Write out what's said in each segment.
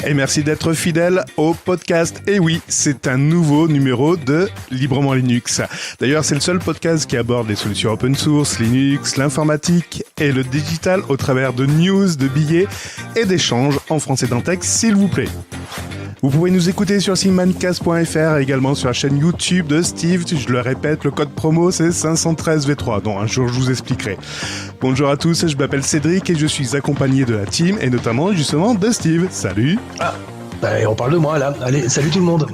Et merci d'être fidèle au podcast. Et oui, c'est un nouveau numéro de Librement Linux. D'ailleurs, c'est le seul podcast qui aborde les solutions open source, Linux, l'informatique et le digital au travers de news, de billets et d'échanges en français dans texte, s'il vous plaît. Vous pouvez nous écouter sur simancast.fr et également sur la chaîne YouTube de Steve. Je le répète, le code promo c'est 513V3, dont un jour je vous expliquerai. Bonjour à tous, je m'appelle Cédric et je suis accompagné de la team et notamment justement de Steve. Salut. On parle de moi là. Allez, salut tout le monde.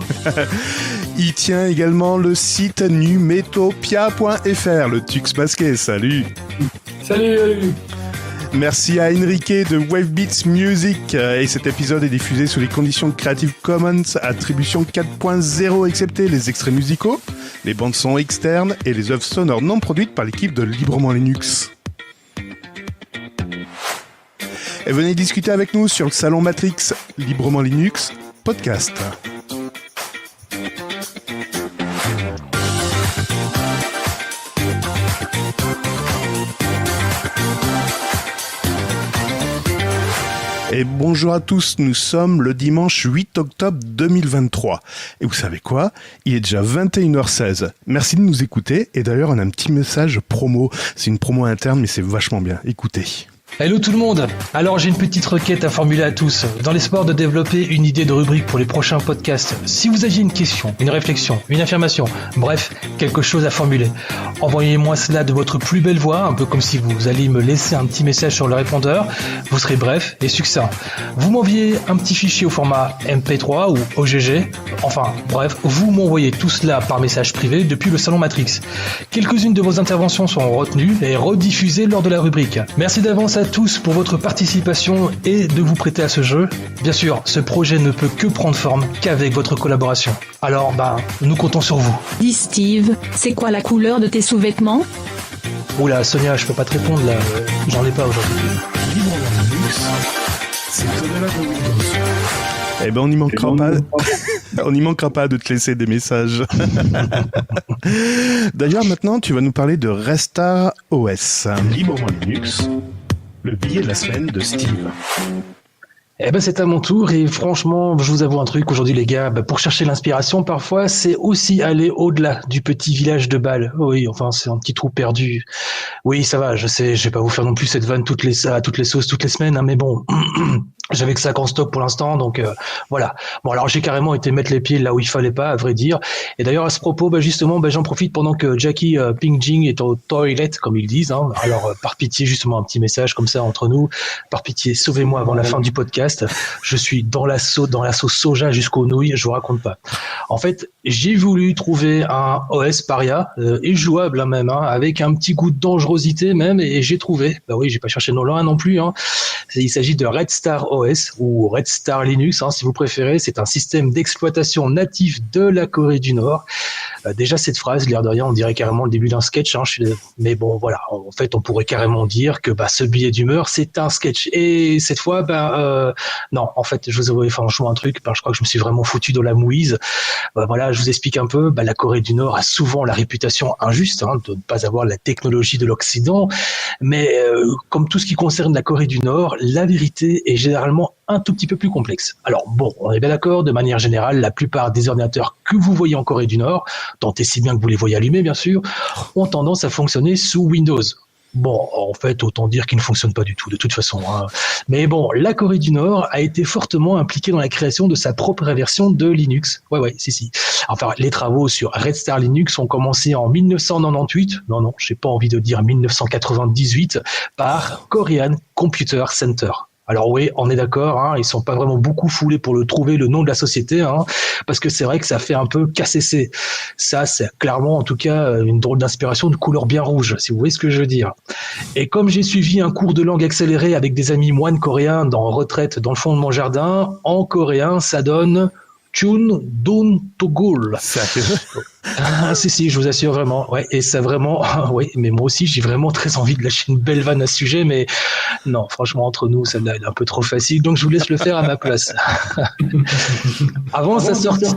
Il tient également le site numetopia.fr, le tux masqué. Salut. Salut. Merci à Enrique de Wavebeats Music et cet épisode est diffusé sous les conditions Creative Commons attribution 4.0 excepté les extraits musicaux, les bandes son externes et les œuvres sonores non produites par l'équipe de Librement Linux. Et venez discuter avec nous sur le salon Matrix Librement Linux podcast. Et bonjour à tous, nous sommes le dimanche 8 octobre 2023. Et vous savez quoi ? Il est déjà 21h16. Merci de nous écouter. Et d'ailleurs, on a un petit message promo. C'est une promo interne, mais c'est vachement bien. Écoutez. Hello tout le monde. Alors j'ai une petite requête à formuler à tous, dans l'espoir de développer une idée de rubrique pour les prochains podcasts. Si vous aviez une question, une réflexion, une affirmation, bref, quelque chose à formuler, envoyez-moi cela de votre plus belle voix, un peu comme si vous alliez me laisser un petit message sur le répondeur. Vous serez bref et succinct. Vous m'envoyez un petit fichier au format MP3 ou OGG. Enfin, bref, vous m'envoyez tout cela par message privé depuis le salon Matrix. Quelques-unes de vos interventions seront retenues et rediffusées lors de la rubrique. Merci d'avance à tous pour votre participation et de vous prêter à ce jeu. Bien sûr, ce projet ne peut que prendre forme qu'avec votre collaboration. Alors, nous comptons sur vous. Dis Steve, c'est quoi la couleur de tes sous-vêtements ? Oula, Sonia, je peux pas te répondre là, j'en ai pas aujourd'hui. Eh ben, on n'y manquera pas. On n'y manquera pas de te laisser des messages. D'ailleurs, maintenant, tu vas nous parler de Restart OS. Librement Linux, le billet de la semaine de Steve. Eh ben c'est à mon tour et franchement, je vous avoue un truc aujourd'hui les gars, pour chercher l'inspiration parfois, c'est aussi aller au-delà du petit village de Bâle. Oui, enfin c'est un petit trou perdu. Oui, ça va, je sais, je vais pas vous faire non plus cette vanne toutes les sauces, toutes les semaines, hein, mais bon, j'avais que ça qu'en stock pour l'instant, donc voilà. Bon alors j'ai carrément été mettre les pieds là où il fallait pas, à vrai dire. Et d'ailleurs à ce propos, justement, j'en profite pendant que Jackie Pingjing est au toilette, comme ils disent. Hein. Alors par pitié, justement un petit message comme ça entre nous. Par pitié, sauvez-moi avant la fin du podcast. Je suis dans la sauce soja jusqu'aux nouilles, je vous raconte pas. En fait, j'ai voulu trouver un OS paria et jouable même, hein, avec un petit goût de dangerosité même, et j'ai trouvé. Bah oui, j'ai pas cherché non plus. Hein. Il s'agit de Red Star OS ou Red Star Linux, hein, si vous préférez. C'est un système d'exploitation natif de la Corée du Nord. Déjà cette phrase, l'air de rien, on dirait carrément le début d'un sketch. Hein, mais bon, voilà. En fait, on pourrait carrément dire que ce billet d'humeur, c'est un sketch. Et cette fois, non, en fait, je vous avoue franchement un truc. Je crois que je me suis vraiment foutu dans la mouise. Voilà, je vous explique un peu. La Corée du Nord a souvent la réputation injuste, hein, de ne pas avoir la technologie de l'Occident. Mais comme tout ce qui concerne la Corée du Nord, la vérité est généralement un tout petit peu plus complexe. Alors bon, on est bien d'accord, de manière générale, la plupart des ordinateurs que vous voyez en Corée du Nord, tant et si bien que vous les voyez allumés bien sûr, ont tendance à fonctionner sous Windows. Bon, en fait, autant dire qu'il ne fonctionne pas du tout, de toute façon. Hein. Mais bon, la Corée du Nord a été fortement impliquée dans la création de sa propre version de Linux. Ouais, si. Enfin, les travaux sur Red Star Linux ont commencé en 1998. Non, j'ai pas envie de dire 1998, par Korean Computer Center. Alors oui, on est d'accord, hein, ils sont pas vraiment beaucoup foulés pour trouver le nom de la société, hein, parce que c'est vrai que ça fait un peu KCC. Ça, c'est clairement, en tout cas, une drôle d'inspiration de couleur bien rouge, si vous voyez ce que je veux dire. Et comme j'ai suivi un cours de langue accéléré avec des amis moines coréens en retraite dans le fond de mon jardin, en coréen, ça donne Chun Dun Togul. Si, je vous assure vraiment. Ouais, et ça vraiment, ouais, mais moi aussi, j'ai vraiment très envie de lâcher une belle vanne à ce sujet, mais non, franchement, entre nous, celle-là, elle est un peu trop facile, donc je vous laisse le faire à ma place. Avant sa sortie.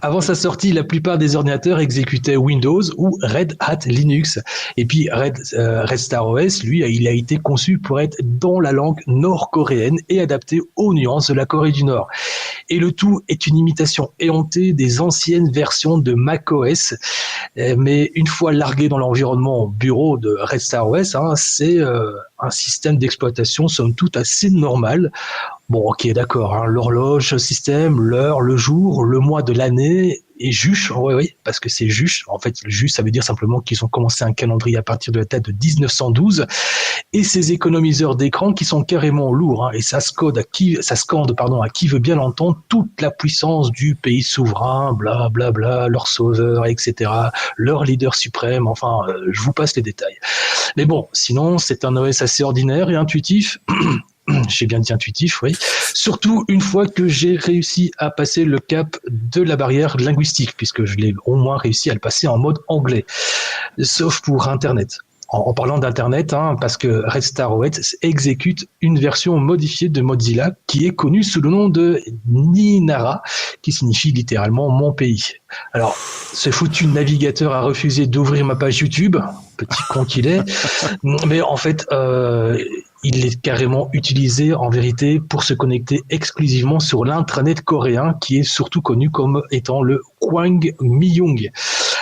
Avant sa sortie, la plupart des ordinateurs exécutaient Windows ou Red Hat Linux. Et puis Red Star OS, lui, il a été conçu pour être dans la langue nord-coréenne et adapté aux nuances de la Corée du Nord. Et le tout est une imitation éhontée des anciennes versions de macOS. Mais une fois largué dans l'environnement bureau de Red Star OS, c'est un système d'exploitation somme toute assez normal. Bon, ok, d'accord, l'horloge système, l'heure, le jour, le mois de l'année et juche, oui, parce que c'est juche. En fait, le juche, ça veut dire simplement qu'ils ont commencé un calendrier à partir de la date de 1912 et ces économiseurs d'écran qui sont carrément lourds, et ça scande à qui veut bien l'entendre toute la puissance du pays souverain, bla bla bla, leur sauveur, etc., leur leader suprême. Enfin, je vous passe les détails. Mais bon, sinon, c'est un OS assez ordinaire et intuitif. J'ai bien dit intuitif, oui. Surtout une fois que j'ai réussi à passer le cap de la barrière linguistique, puisque je l'ai au moins réussi à le passer en mode anglais, sauf pour Internet. En parlant d'Internet, parce que Red Star OS exécute une version modifiée de Mozilla qui est connue sous le nom de Ninara, qui signifie littéralement mon pays. Alors, ce foutu navigateur a refusé d'ouvrir ma page YouTube, petit con qu'il est, mais en fait, il est carrément utilisé en vérité pour se connecter exclusivement sur l'intranet coréen qui est surtout connu comme étant le Kwang Myung.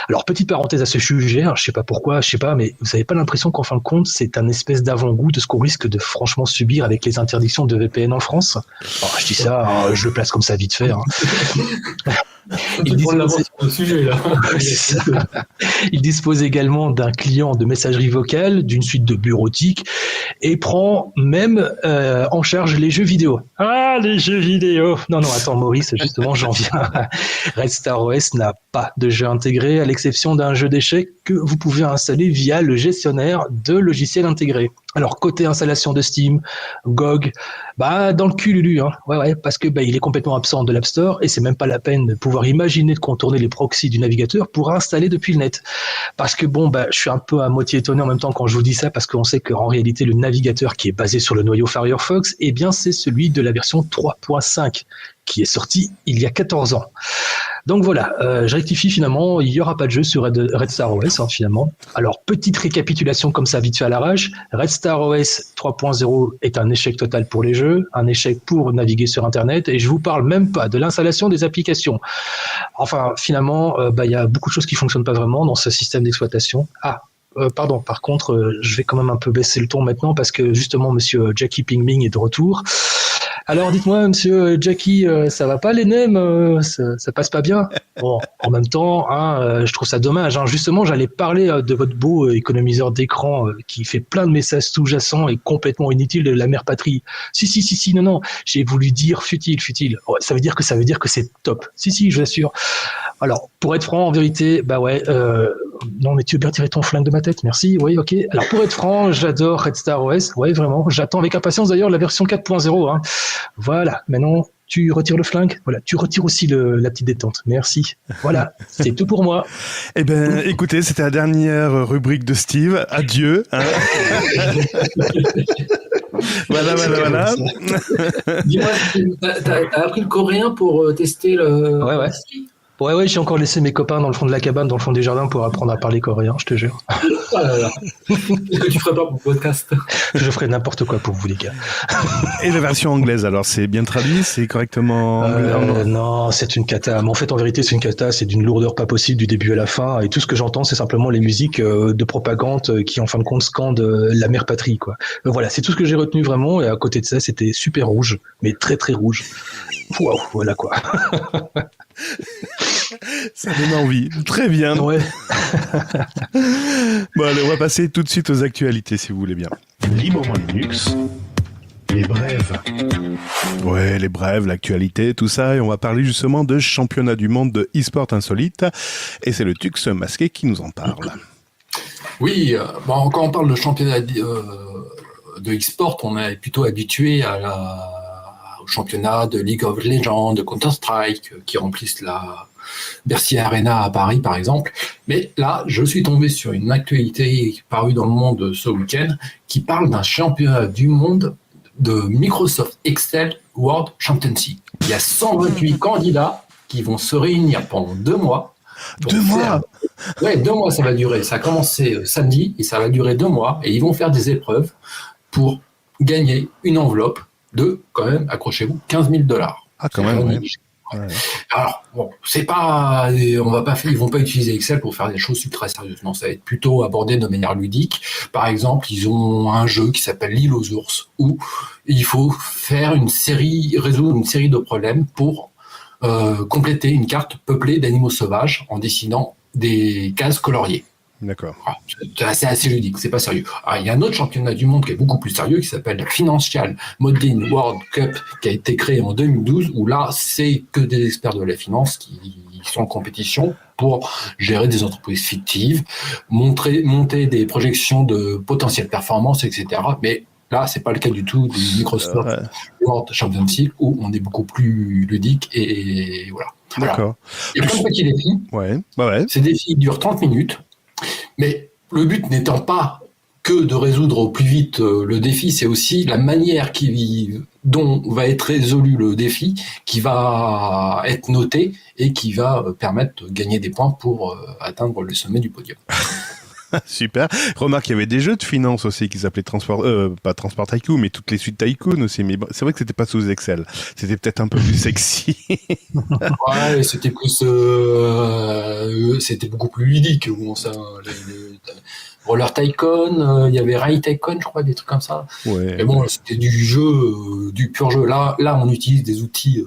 Alors, petite parenthèse à ce sujet, je sais pas pourquoi, mais vous n'avez pas l'impression qu'en fin de compte, c'est un espèce d'avant-goût de ce qu'on risque de franchement subir avec les interdictions de VPN en France? Alors, je dis ça, je le place comme ça vite fait. Il dispose également d'un client de messagerie vocale, d'une suite de bureautique et prend même en charge les jeux vidéo. Ah, les jeux vidéo! Non, attends, Maurice, justement, j'en viens. Red Star OS n'a pas de jeu intégré, à l'exception d'un jeu d'échecs que vous pouvez installer via le gestionnaire de logiciels intégrés. Alors, côté installation de Steam, GOG, dans le cul, Lulu, ouais, parce que il est complètement absent de l'App Store et c'est même pas la peine de pouvoir imaginer de contourner les proxys du navigateur pour installer depuis le net. Parce que je suis un peu à moitié étonné en même temps quand je vous dis ça, parce qu'on sait qu'en réalité, le navigateur qui est basé sur le noyau Firefox, c'est celui de la version 3.5 qui est sorti il y a 14 ans. Donc voilà, je rectifie finalement, il n'y aura pas de jeu sur Red Star OS finalement. Alors, petite récapitulation comme ça, vite fait à l'arrache. Red Star OS 3.0 est un échec total pour les jeux, un échec pour naviguer sur Internet, et je vous parle même pas de l'installation des applications. Enfin, finalement, y a beaucoup de choses qui fonctionnent pas vraiment dans ce système d'exploitation. Pardon, par contre, je vais quand même un peu baisser le ton maintenant parce que justement, monsieur Jackie Pingming est de retour. Alors dites-moi, monsieur Jackie, ça va pas les nems, ça passe pas bien? Bon, en même temps, je trouve ça dommage. Justement, j'allais parler de votre beau économiseur d'écran qui fait plein de messages sous-jacents et complètement inutiles de la mère patrie. Si, non, j'ai voulu dire futile. Oh, ça veut dire que c'est top. Si, je vous assure. Alors, pour être franc, en vérité, non, mais tu veux bien tirer ton flingue de ma tête, merci, oui, ok. Alors, pour être franc, j'adore Red Star OS, ouais, vraiment, j'attends avec impatience d'ailleurs la version 4.0, Voilà, maintenant, tu retires le flingue, voilà, tu retires aussi la petite détente, merci. Voilà, c'est tout pour moi. Eh ben, écoutez, c'était la dernière rubrique de Steve, adieu. Voilà. Dis-moi, t'as appris le coréen pour tester le... Ouais. Ouais, j'ai encore laissé mes copains dans le fond de la cabane, dans le fond du jardin pour apprendre à parler coréen, je te jure. Qu'est-ce que tu ferais pas pour le podcast? Je ferais n'importe quoi pour vous, les gars. Et la version anglaise, alors, c'est bien traduit, c'est correctement anglais? Non, c'est une cata. Mais en fait, en vérité, c'est une cata, c'est d'une lourdeur pas possible du début à la fin. Et tout ce que j'entends, c'est simplement les musiques de propagande qui, en fin de compte, scandent la mère patrie, quoi. Voilà, c'est tout ce que j'ai retenu vraiment. Et à côté de ça, c'était super rouge, mais très très rouge. Waouh, voilà quoi. Ça donne envie. Très bien. Ouais. Bon, allez, on va passer tout de suite aux actualités, si vous voulez bien. Librement Linux, les brèves. Ouais, les brèves, l'actualité, tout ça. Et on va parler justement de championnat du monde de e-sport insolite. Et c'est le Tux Masqué qui nous en parle. Oui, quand on parle de championnat de e-sport, on est plutôt habitué au championnat de League of Legends, de Counter-Strike, qui remplissent la Bercy Arena à Paris, par exemple. Mais là, je suis tombé sur une actualité parue dans Le Monde ce week-end qui parle d'un championnat du monde de Microsoft Excel World Championship. Il y a 128 candidats qui vont se réunir pendant 2 mois. 2 mois. Ouais, 2 mois ça va durer. Ça a commencé samedi et ça va durer 2 mois. Et ils vont faire des épreuves pour gagner une enveloppe de, quand même, accrochez-vous, $15,000. Ah, quand même, ouais. Ouais. Alors, bon, c'est pas, ils vont pas utiliser Excel pour faire des choses ultra sérieuses. Non, ça va être plutôt abordé de manière ludique. Par exemple, ils ont un jeu qui s'appelle l'île aux ours où il faut résoudre une série de problèmes pour compléter une carte peuplée d'animaux sauvages en dessinant des cases coloriées. D'accord. C'est assez ludique, c'est pas sérieux. Il y a un autre championnat du monde qui est beaucoup plus sérieux qui s'appelle la Financial Modeling World Cup qui a été créé en 2012 où là c'est que des experts de la finance qui sont en compétition pour gérer des entreprises fictives, monter des projections de potentielles performances, etc. Mais là, c'est pas le cas du tout du Microsoft World Championship où on est beaucoup plus ludique et voilà. D'accord. Il y a plein de petits défis. Ouais. Bah ouais. Ces défis durent 30 minutes. Mais le but n'étant pas que de résoudre au plus vite le défi, c'est aussi la manière dont va être résolu le défi qui va être noté et qui va permettre de gagner des points pour atteindre le sommet du podium. Super. Remarque, il y avait des jeux de finance aussi qui s'appelaient pas Transport Tycoon, mais toutes les suites Tycoon aussi. Mais c'est vrai que c'était pas sous Excel. C'était peut-être un peu plus sexy. Ouais, c'était c'était beaucoup plus ludique. Bon, ça, Roller Tycoon, il y avait Rail Tycoon, je crois, des trucs comme ça. Ouais. Mais bon, c'était du jeu, du pur jeu. Là, on utilise des outils.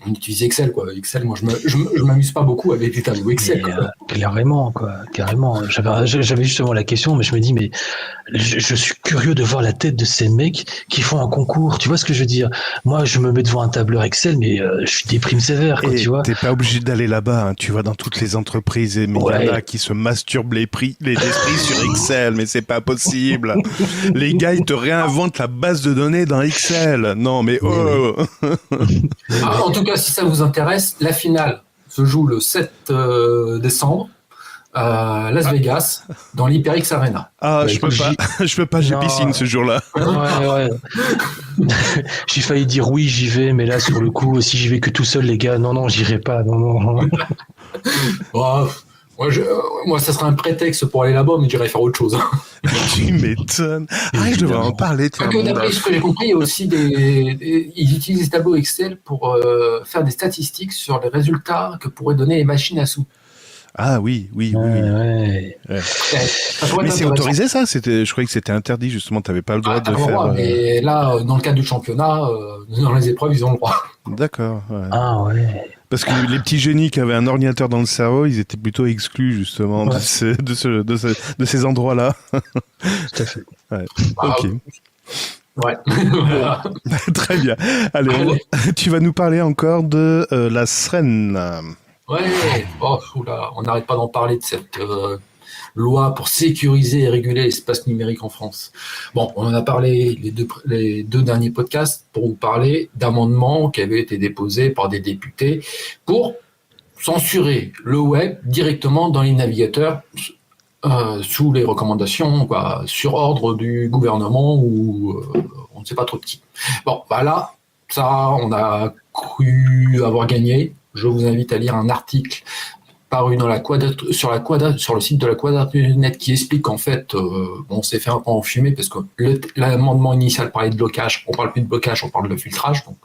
On utilise Excel, quoi. Excel, moi, je m'amuse pas beaucoup avec des tableaux Excel. Carrément. J'avais justement la question, mais je me dis, mais je suis curieux de voir la tête de ces mecs qui font un concours. Tu vois ce que je veux dire? Moi, je me mets devant un tableur Excel, mais je déprime sévère, quoi, Et tu vois. t'es pas obligé d'aller là-bas, hein. Tu vas dans toutes les entreprises et mais il y en a qui se masturbent les esprits sur Excel, mais c'est pas possible. Les gars, ils te réinventent la base de données dans Excel. Non, mais oh. En tout cas, si ça vous intéresse, la finale se joue le 7 décembre à Las Vegas, dans l'HyperX Arena. Ah, je peux pas, j'ai piscine ce jour-là. Ouais. J'ai failli dire oui, j'y vais, mais là, sur le coup, si j'y vais que tout seul, les gars, non, j'irai pas, non. Oh, moi, ça serait un prétexte pour aller là-bas, mais j'irais faire autre chose. Tu m'étonnes. Je devrais en parler. D'après ce que j'ai compris, il y a aussi ils utilisent des tableaux Excel pour faire des statistiques sur les résultats que pourraient donner les machines à sous. Ah oui. Ouais. Mais c'est autorisé ça? Je croyais que c'était interdit justement. T'avais pas le droit de faire. Mais là, dans le cadre du championnat, dans les épreuves, ils ont le droit. D'accord. Ouais. Ah ouais. Parce que les petits génies qui avaient un ordinateur dans le cerveau, ils étaient plutôt exclus justement de ces endroits-là. Tout à fait. Ouais. Ok. Ouais. Très bien. Allez. Tu vas nous parler encore de la SREN. Ouais. On n'arrête pas d'en parler de cette loi pour sécuriser et réguler l'espace numérique en France. Bon, on en a parlé les deux derniers podcasts pour vous parler d'amendements qui avaient été déposés par des députés pour censurer le web directement dans les navigateurs sous les recommandations, sur ordre du gouvernement ou on ne sait pas trop de qui. Bon, là, ça, on a cru avoir gagné. Je vous invite à lire un article paru dans sur le site de la Quadrature du Net qui explique qu'en fait, on s'est fait un peu enfumer parce que l'amendement initial parlait de blocage. On parle plus de blocage, on parle de filtrage. Donc,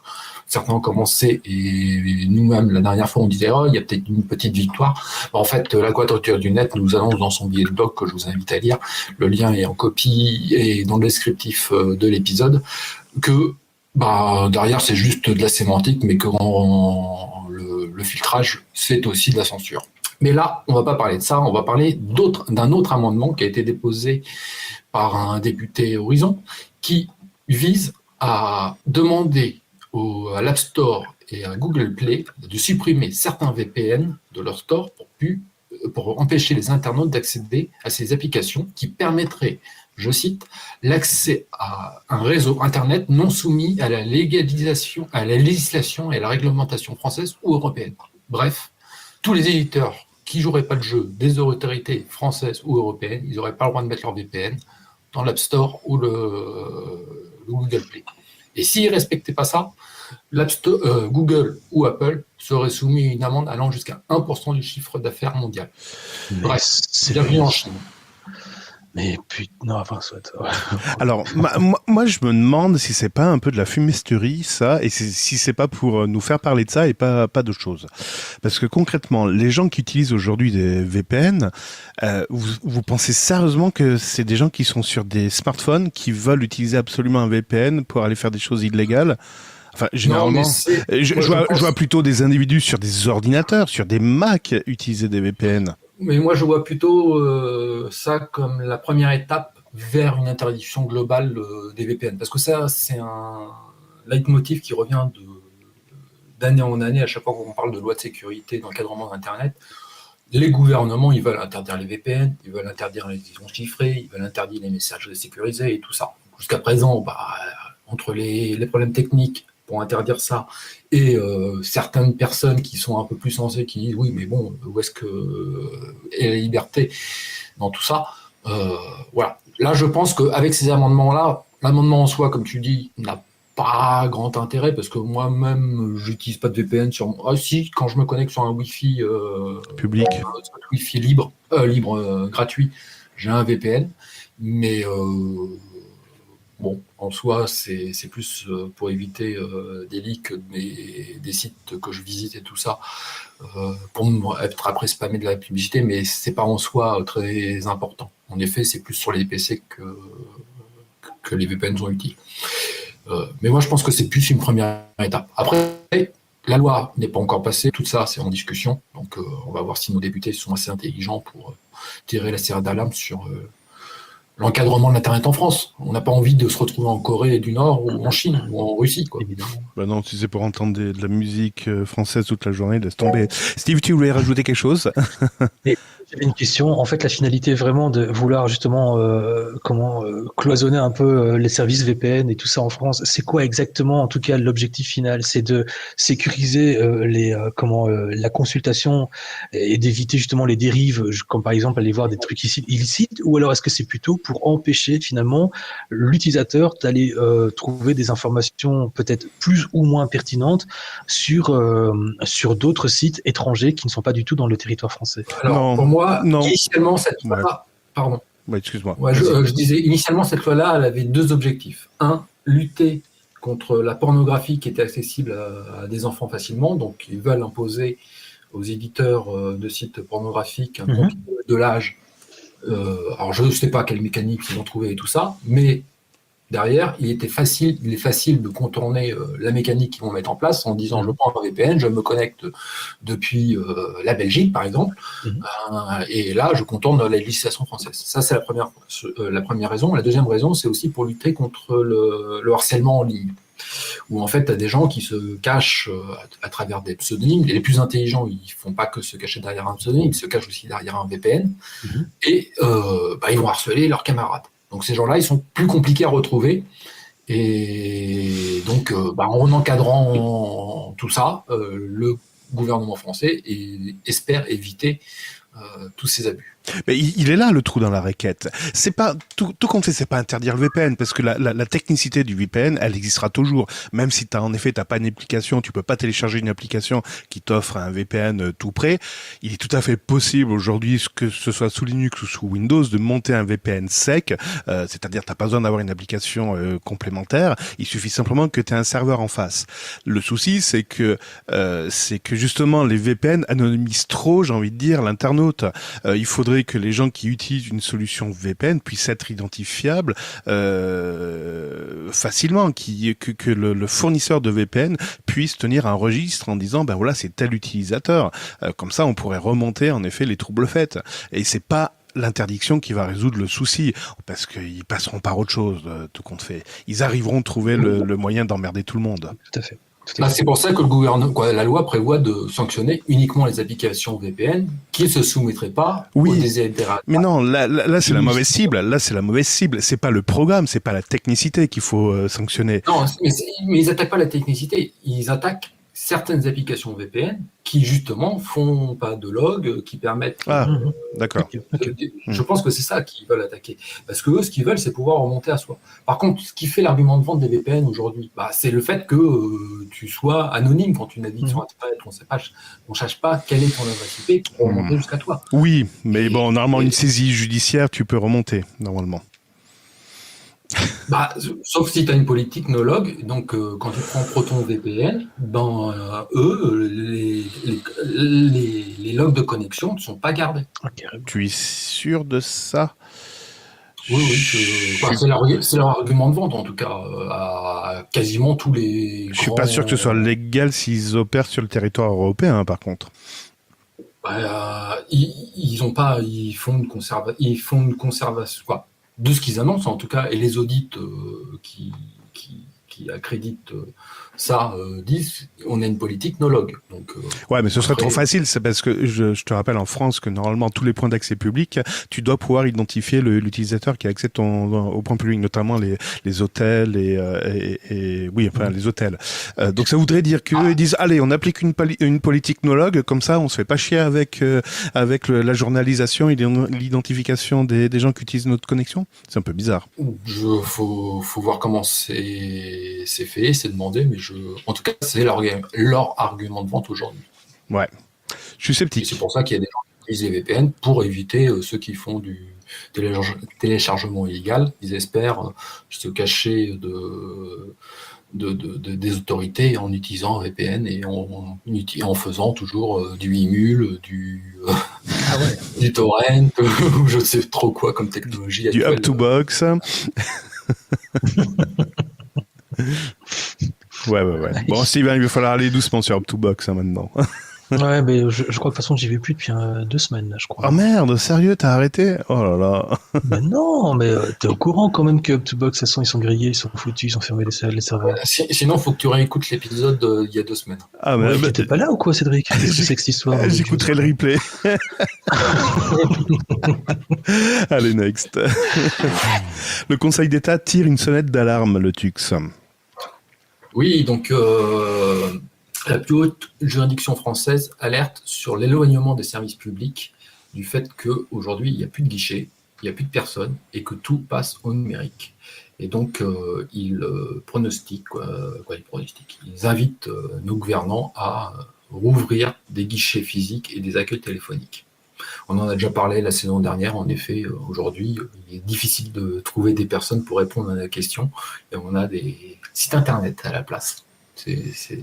certains ont commencé et nous-mêmes, la dernière fois, on disait il y a peut-être une petite victoire. En fait, la Quadrature du Net nous annonce dans son billet de blog que je vous invite à lire. Le lien est en copie et dans le descriptif de l'épisode que derrière, c'est juste de la sémantique, mais que le filtrage, c'est aussi de la censure. Mais là, on ne va pas parler de ça, on va parler d'un autre amendement qui a été déposé par un député Horizon qui vise à demander à l'App Store et à Google Play de supprimer certains VPN de leur store pour empêcher les internautes d'accéder à ces applications qui permettraient, je cite, l'accès à un réseau Internet non soumis à la législation et à la réglementation française ou européenne. Bref, tous les éditeurs qui joueraient pas le jeu des autorités françaises ou européennes, ils n'auraient pas le droit de mettre leur VPN dans l'App Store ou le Google Play. Et s'ils ne respectaient pas ça, Google ou Apple seraient soumis à une amende allant jusqu'à 1% du chiffre d'affaires mondial. Bref, c'est bienvenue en Chine. Mais putain, non, enfin, soit. Alors, moi, je me demande si c'est pas un peu de la fumisterie, ça, et si c'est pas pour nous faire parler de ça et pas d'autre chose. Parce que concrètement, les gens qui utilisent aujourd'hui des VPN, vous pensez sérieusement que c'est des gens qui sont sur des smartphones qui veulent utiliser absolument un VPN pour aller faire des choses illégales? Enfin, généralement, je vois plutôt des individus sur des ordinateurs, sur des Mac utiliser des VPN. Mais moi, je vois plutôt ça comme la première étape vers une interdiction globale des VPN. Parce que ça, c'est un leitmotiv qui revient d'année en année à chaque fois qu'on parle de loi de sécurité, d'encadrement d'Internet. Les gouvernements, ils veulent interdire les VPN, ils veulent interdire les liaisons chiffrées, ils veulent interdire les messages sécurisés et tout ça. Jusqu'à présent, entre les problèmes techniques pour interdire ça et certaines personnes qui sont un peu plus sensées qui disent oui mais bon où est-ce que est la liberté dans tout ça, voilà. Là je pense qu'avec ces amendements-là, l'amendement en soi comme tu dis n'a pas grand intérêt parce que moi-même j'utilise pas de VPN sur si quand je me connecte sur un Wi-Fi public, Wi-Fi libre gratuit, j'ai un VPN mais bon, en soi, c'est plus pour éviter des leaks des sites que je visite et tout ça, pour être après spammé de la publicité, mais c'est pas en soi très important. En effet, c'est plus sur les PC que les VPN sont utiles. Mais moi, je pense que c'est plus une première étape. Après, la loi n'est pas encore passée, tout ça, c'est en discussion. Donc, on va voir si nos députés sont assez intelligents pour tirer la sirène d'alarme sur l'encadrement de l'Internet en France. On n'a pas envie de se retrouver en Corée du Nord ou en Chine ou en Russie, quoi. Évidemment. Bah non, si c'est pour entendre de la musique française toute la journée, laisse tomber. Steve, tu voulais rajouter quelque chose? J'avais une question. En fait, la finalité vraiment de vouloir justement cloisonner un peu les services VPN et tout ça en France, c'est quoi exactement, en tout cas, l'objectif final? C'est de sécuriser la consultation et d'éviter justement les dérives, comme par exemple aller voir des trucs illicites, ou alors est-ce que c'est plutôt pour empêcher finalement l'utilisateur d'aller trouver des informations peut-être plus ou moins pertinentes sur d'autres sites étrangers qui ne sont pas du tout dans le territoire français? Alors, Non. pour moi, Non. initialement, cette loi-là, pardon. Ouais, excuse-moi. Ouais, je disais, initialement, cette loi-là, elle avait deux objectifs. Un, lutter contre la pornographie qui était accessible à des enfants facilement. Donc, ils veulent imposer aux éditeurs de sites pornographiques un contrôle de l'âge. Alors, je ne sais pas quelle mécanique ils vont trouver et tout ça, mais derrière, il est facile de contourner la mécanique qu'ils vont mettre en place en disant je prends un VPN, je me connecte depuis la Belgique par exemple, et là je contourne la législation française. Ça c'est la première raison. La deuxième raison, c'est aussi pour lutter contre le harcèlement en ligne, où en fait tu as des gens qui se cachent à travers des pseudonymes. Les plus intelligents, ils font pas que se cacher derrière un pseudonyme, ils se cachent aussi derrière un VPN, et ils vont harceler leurs camarades. Donc ces gens-là, ils sont plus compliqués à retrouver. Et donc, en encadrant tout ça, le gouvernement français espère éviter tous ces abus. Mais il est là le trou dans la raquette. C'est pas tout compte fait, c'est pas interdire le VPN parce que la technicité du VPN, elle existera toujours. Même si t'as pas une application, tu peux pas télécharger une application qui t'offre un VPN tout prêt. Il est tout à fait possible aujourd'hui, que ce soit sous Linux ou sous Windows, de monter un VPN sec. C'est-à-dire t'as pas besoin d'avoir une application complémentaire. Il suffit simplement que t'aies un serveur en face. Le souci, c'est que justement les VPN anonymisent trop, j'ai envie de dire, l'internaute. Il faudrait que les gens qui utilisent une solution VPN puissent être identifiables facilement, que le fournisseur de VPN puisse tenir un registre en disant ben voilà, c'est tel utilisateur. Comme ça, on pourrait remonter en effet les troubles faits. Et c'est pas l'interdiction qui va résoudre le souci, parce qu'ils passeront par autre chose, tout compte fait. Ils arriveront à trouver le moyen d'emmerder tout le monde. Tout à fait. C'est pour ça que la loi prévoit de sanctionner uniquement les applications VPN qui ne se soumettraient pas aux désiderata. Mais non, là c'est la mauvaise cible. Là c'est la mauvaise cible. C'est pas le programme, c'est pas la technicité qu'il faut sanctionner. Non, mais ils attaquent pas la technicité. Ils attaquent certaines applications VPN qui justement font pas de log, qui permettent. Ah, d'accord. Je pense que c'est ça qu'ils veulent attaquer, parce que eux, ce qu'ils veulent, c'est pouvoir remonter à soi. Par contre, ce qui fait l'argument de vente des VPN aujourd'hui, c'est le fait que tu sois anonyme quand tu navigues sur Internet. On ne cherche pas quelle est ton adresse IP pour remonter jusqu'à toi. Oui, mais bon, normalement, une saisie judiciaire, tu peux remonter, normalement. Sauf si tu as une politique no log, donc quand tu prends Proton VPN, eux, les logs de connexion ne sont pas gardés. Tu es sûr de ça? Oui, c'est leur argument de vente en tout cas, à quasiment tous les. Je suis pas sûr que ce soit légal s'ils opèrent sur le territoire européen, par contre. Ils font une conservation. Quoi. De ce qu'ils annoncent en tout cas, et les audits qui accréditent ça disent on a une politique no log. Donc, ouais, mais ce serait trop facile, c'est parce que je te rappelle en France que normalement tous les points d'accès public, tu dois pouvoir identifier l'utilisateur qui a accès au point public, notamment les hôtels et les hôtels. Donc ça voudrait dire qu'eux ils disent allez, on applique une politique no log, comme ça on se fait pas chier avec la journalisation et l'identification des gens qui utilisent notre connexion. C'est un peu bizarre. Faut voir comment c'est fait, c'est demandé, mais en tout cas, c'est leur argument de vente aujourd'hui. Ouais, je suis sceptique. Et c'est pour ça qu'il y a des gens qui utilisent les VPN pour éviter ceux qui font du téléchargement illégal. Ils espèrent se cacher des autorités en utilisant un VPN et en faisant toujours du IMUL, du torrent, ou je ne sais trop quoi comme technologie du actuelle. Up2Box. Ouais. Bon, Steven, il va falloir aller doucement sur Up2Box maintenant. Ouais, mais je crois que de toute façon, j'y vais plus depuis 2 semaines, là, je crois. Oh merde, sérieux, t'as arrêté? Oh là là. Mais non, mais t'es au courant quand même que Up2Box, de toute façon, ils sont grillés, ils sont foutus, ils ont fermé les serveurs. Sinon, il faut que tu réécoutes l'épisode il y a 2 semaines. Ah, mais t'étais pas là ou quoi, Cédric? Qu'est-ce que c'est que cette histoire? J'écouterai le replay. Allez, next. Le Conseil d'État tire une sonnette d'alarme, le TUX. Oui, donc la plus haute juridiction française alerte sur l'éloignement des services publics du fait qu'aujourd'hui, il n'y a plus de guichets, il n'y a plus de personnes et que tout passe au numérique. Et donc, ils pronostiquent, ils invitent nos gouvernants à rouvrir des guichets physiques et des accueils téléphoniques. On en a déjà parlé la saison dernière. En effet, aujourd'hui, il est difficile de trouver des personnes pour répondre à la question. Et on a des sites internet à la place. C'est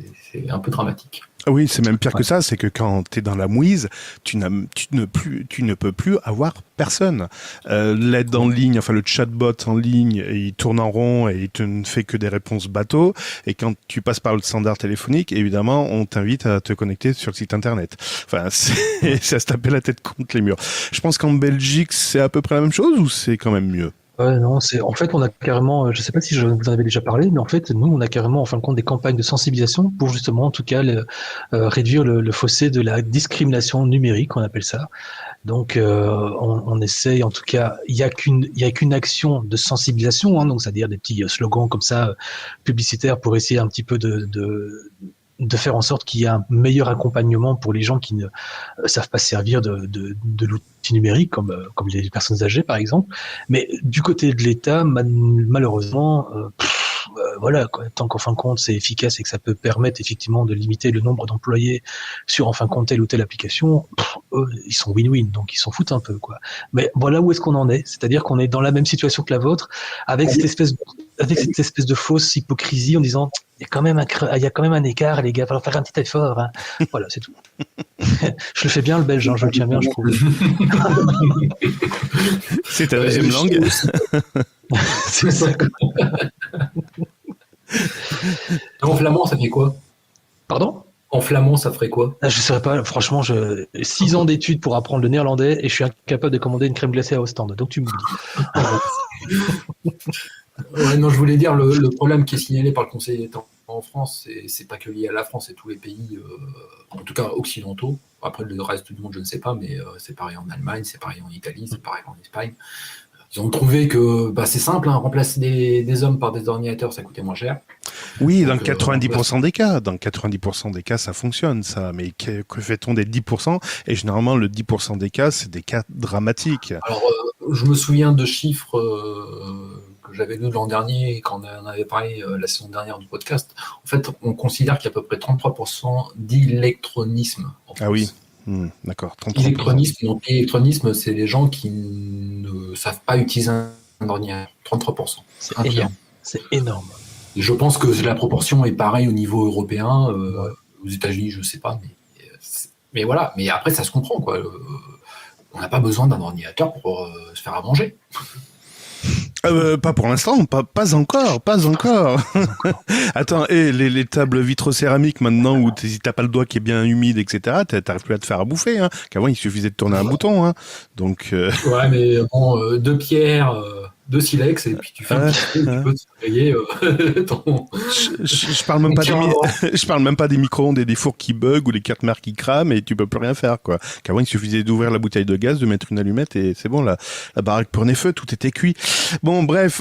un peu dramatique. Oui, c'est même pire que ça, c'est que quand tu es dans la mouise, tu ne peux plus avoir personne. L'aide en ligne, enfin le chatbot en ligne, il tourne en rond et il ne fait que des réponses bateau. Et quand tu passes par le standard téléphonique, évidemment, on t'invite à te connecter sur le site internet. Enfin, c'est à se taper la tête contre les murs. Je pense qu'en Belgique, c'est à peu près la même chose ou c'est quand même mieux? Ouais, non, en fait, on a carrément, je sais pas si je vous en avais déjà parlé, mais en fait, nous, on a carrément, en fin de compte, des campagnes de sensibilisation pour justement, en tout cas, réduire le fossé de la discrimination numérique, on appelle ça. Donc, on essaye, en tout cas, il y a qu'une action de sensibilisation, hein, donc c'est-à-dire des petits slogans comme ça, publicitaires pour essayer un petit peu de faire en sorte qu'il y ait un meilleur accompagnement pour les gens qui ne savent pas se servir de l'outil numérique, comme les personnes âgées, par exemple. Mais du côté de l'État, malheureusement, voilà, quoi, tant qu'en fin de compte c'est efficace et que ça peut permettre effectivement de limiter le nombre d'employés sur en fin de compte telle ou telle application, eux, ils sont win-win, donc ils s'en foutent un peu, quoi. Mais voilà où est-ce qu'on en est, c'est-à-dire qu'on est dans la même situation que la vôtre, avec cette espèce de fausse hypocrisie en disant il y a quand même un écart, les gars, il va falloir faire un petit effort, hein. Voilà, c'est tout. Je le fais bien le belge, hein, je le tiens bien, je trouve. C'est ta deuxième langue. C'est ça. En flamand, ça fait quoi? Pardon? En flamand, ça ferait quoi? Je ne saurais pas, franchement, 6 ans d'études pour apprendre le néerlandais et je suis incapable de commander une crème glacée à Ostende, donc tu me dis. Ouais, non, je voulais dire, le problème qui est signalé par le Conseil d'État en France, c'est pas que lié à la France, c'est tous les pays, en tout cas occidentaux. Après, le reste du monde, je ne sais pas, mais c'est pareil en Allemagne, c'est pareil en Italie, c'est pareil en Espagne. Ils ont trouvé que c'est simple, hein, remplacer des hommes par des ordinateurs, ça coûtait moins cher. Oui, dans Donc, 90% des cas. Dans 90% des cas, ça fonctionne, ça. Mais que fait-on des 10%? Et généralement, le 10% des cas, c'est des cas dramatiques. Alors, je me souviens de chiffres que j'avais lus l'an dernier, quand on en avait parlé la saison dernière du podcast. En fait, on considère qu'il y a à peu près 33% d'électronisme en France. Ah oui. D'accord. 33%. Électronisme, donc électronisme, c'est les gens qui ne savent pas utiliser un ordinateur. 33%. C'est Un tiers. énorme. C'est énorme. Et je pense que la proportion est pareille au niveau européen. Aux États-Unis, je ne sais pas. Mais voilà. Mais après, ça se comprend, quoi. On n'a pas besoin d'un ordinateur pour se faire à manger. Pas pour l'instant, pas encore. Attends, les tables vitrocéramiques maintenant où si t'as pas le doigt qui est bien humide, etc., t'arrives plus à te faire à bouffer, hein. Qu'avant il suffisait de tourner un bouton, hein. Donc. Ouais, mais bon, deux pierres, deux silex, et puis tu fais un petit peu, tu peux te payer ton. Je parle même pas je parle même pas des micro-ondes et des fours qui bug ou les cartes mères qui crament et tu peux plus rien faire, quoi. Qu'avant il suffisait d'ouvrir la bouteille de gaz, de mettre une allumette et c'est bon, la baraque prenait feu, tout était cuit. Bon, bref.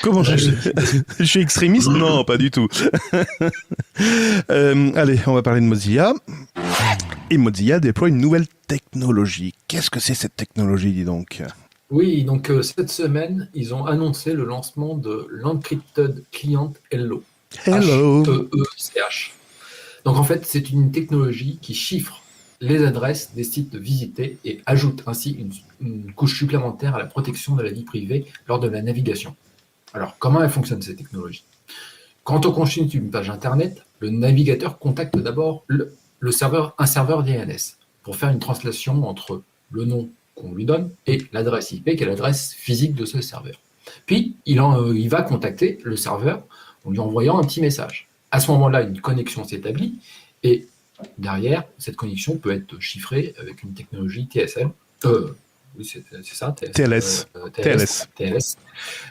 Comment je suis extrémiste? Non, pas du tout. Allez, on va parler de Mozilla. Et Mozilla déploie une nouvelle technologie. Qu'est-ce que c'est cette technologie, dis donc? Oui, donc cette semaine, ils ont annoncé le lancement de l'Encrypted Client Hello. Hello. HEECH. Donc en fait, c'est une technologie qui chiffre les adresses des sites visités et ajoute ainsi une couche supplémentaire à la protection de la vie privée lors de la navigation. Alors, comment elle fonctionne cette technologie? Quand on consulte une page Internet, le navigateur contacte d'abord un serveur DNS pour faire une translation entre le nom qu'on lui donne et l'adresse IP, qui est l'adresse physique de ce serveur. Puis, il va contacter le serveur en lui envoyant un petit message. À ce moment-là, une connexion s'établit et derrière, cette connexion peut être chiffrée avec une technologie TSL. Oui, c'est ça, TLS. TLS.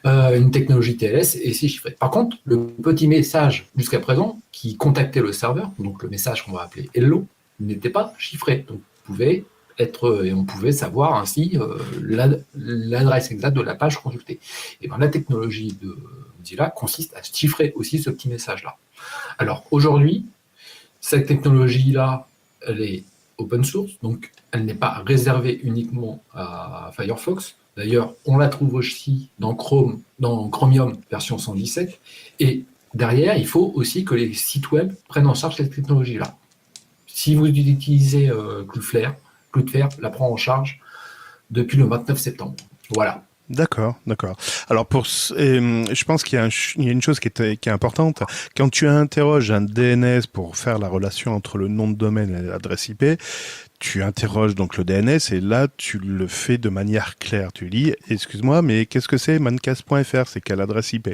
Une technologie TLS et c'est chiffré. Par contre, le petit message jusqu'à présent qui contactait le serveur, donc le message qu'on va appeler Hello, n'était pas chiffré. Donc, on pouvait savoir ainsi l'adresse exacte de la page consultée. Et bien, la technologie de Mozilla consiste à chiffrer aussi ce petit message-là. Alors, aujourd'hui, cette technologie-là, elle est open source, donc elle n'est pas réservée uniquement à Firefox. D'ailleurs, on la trouve aussi dans Chromium version 117. Et derrière, il faut aussi que les sites web prennent en charge cette technologie-là. Si vous utilisez Cloudflare la prend en charge depuis le 29 septembre. Voilà. D'accord. Alors je pense qu'il y a une chose qui est importante. Quand tu interroges un DNS pour faire la relation entre le nom de domaine et l'adresse IP, tu interroges donc le DNS et là tu le fais de manière claire. Tu lis, excuse-moi, mais qu'est-ce que c'est mancast.fr? C'est quelle adresse IP?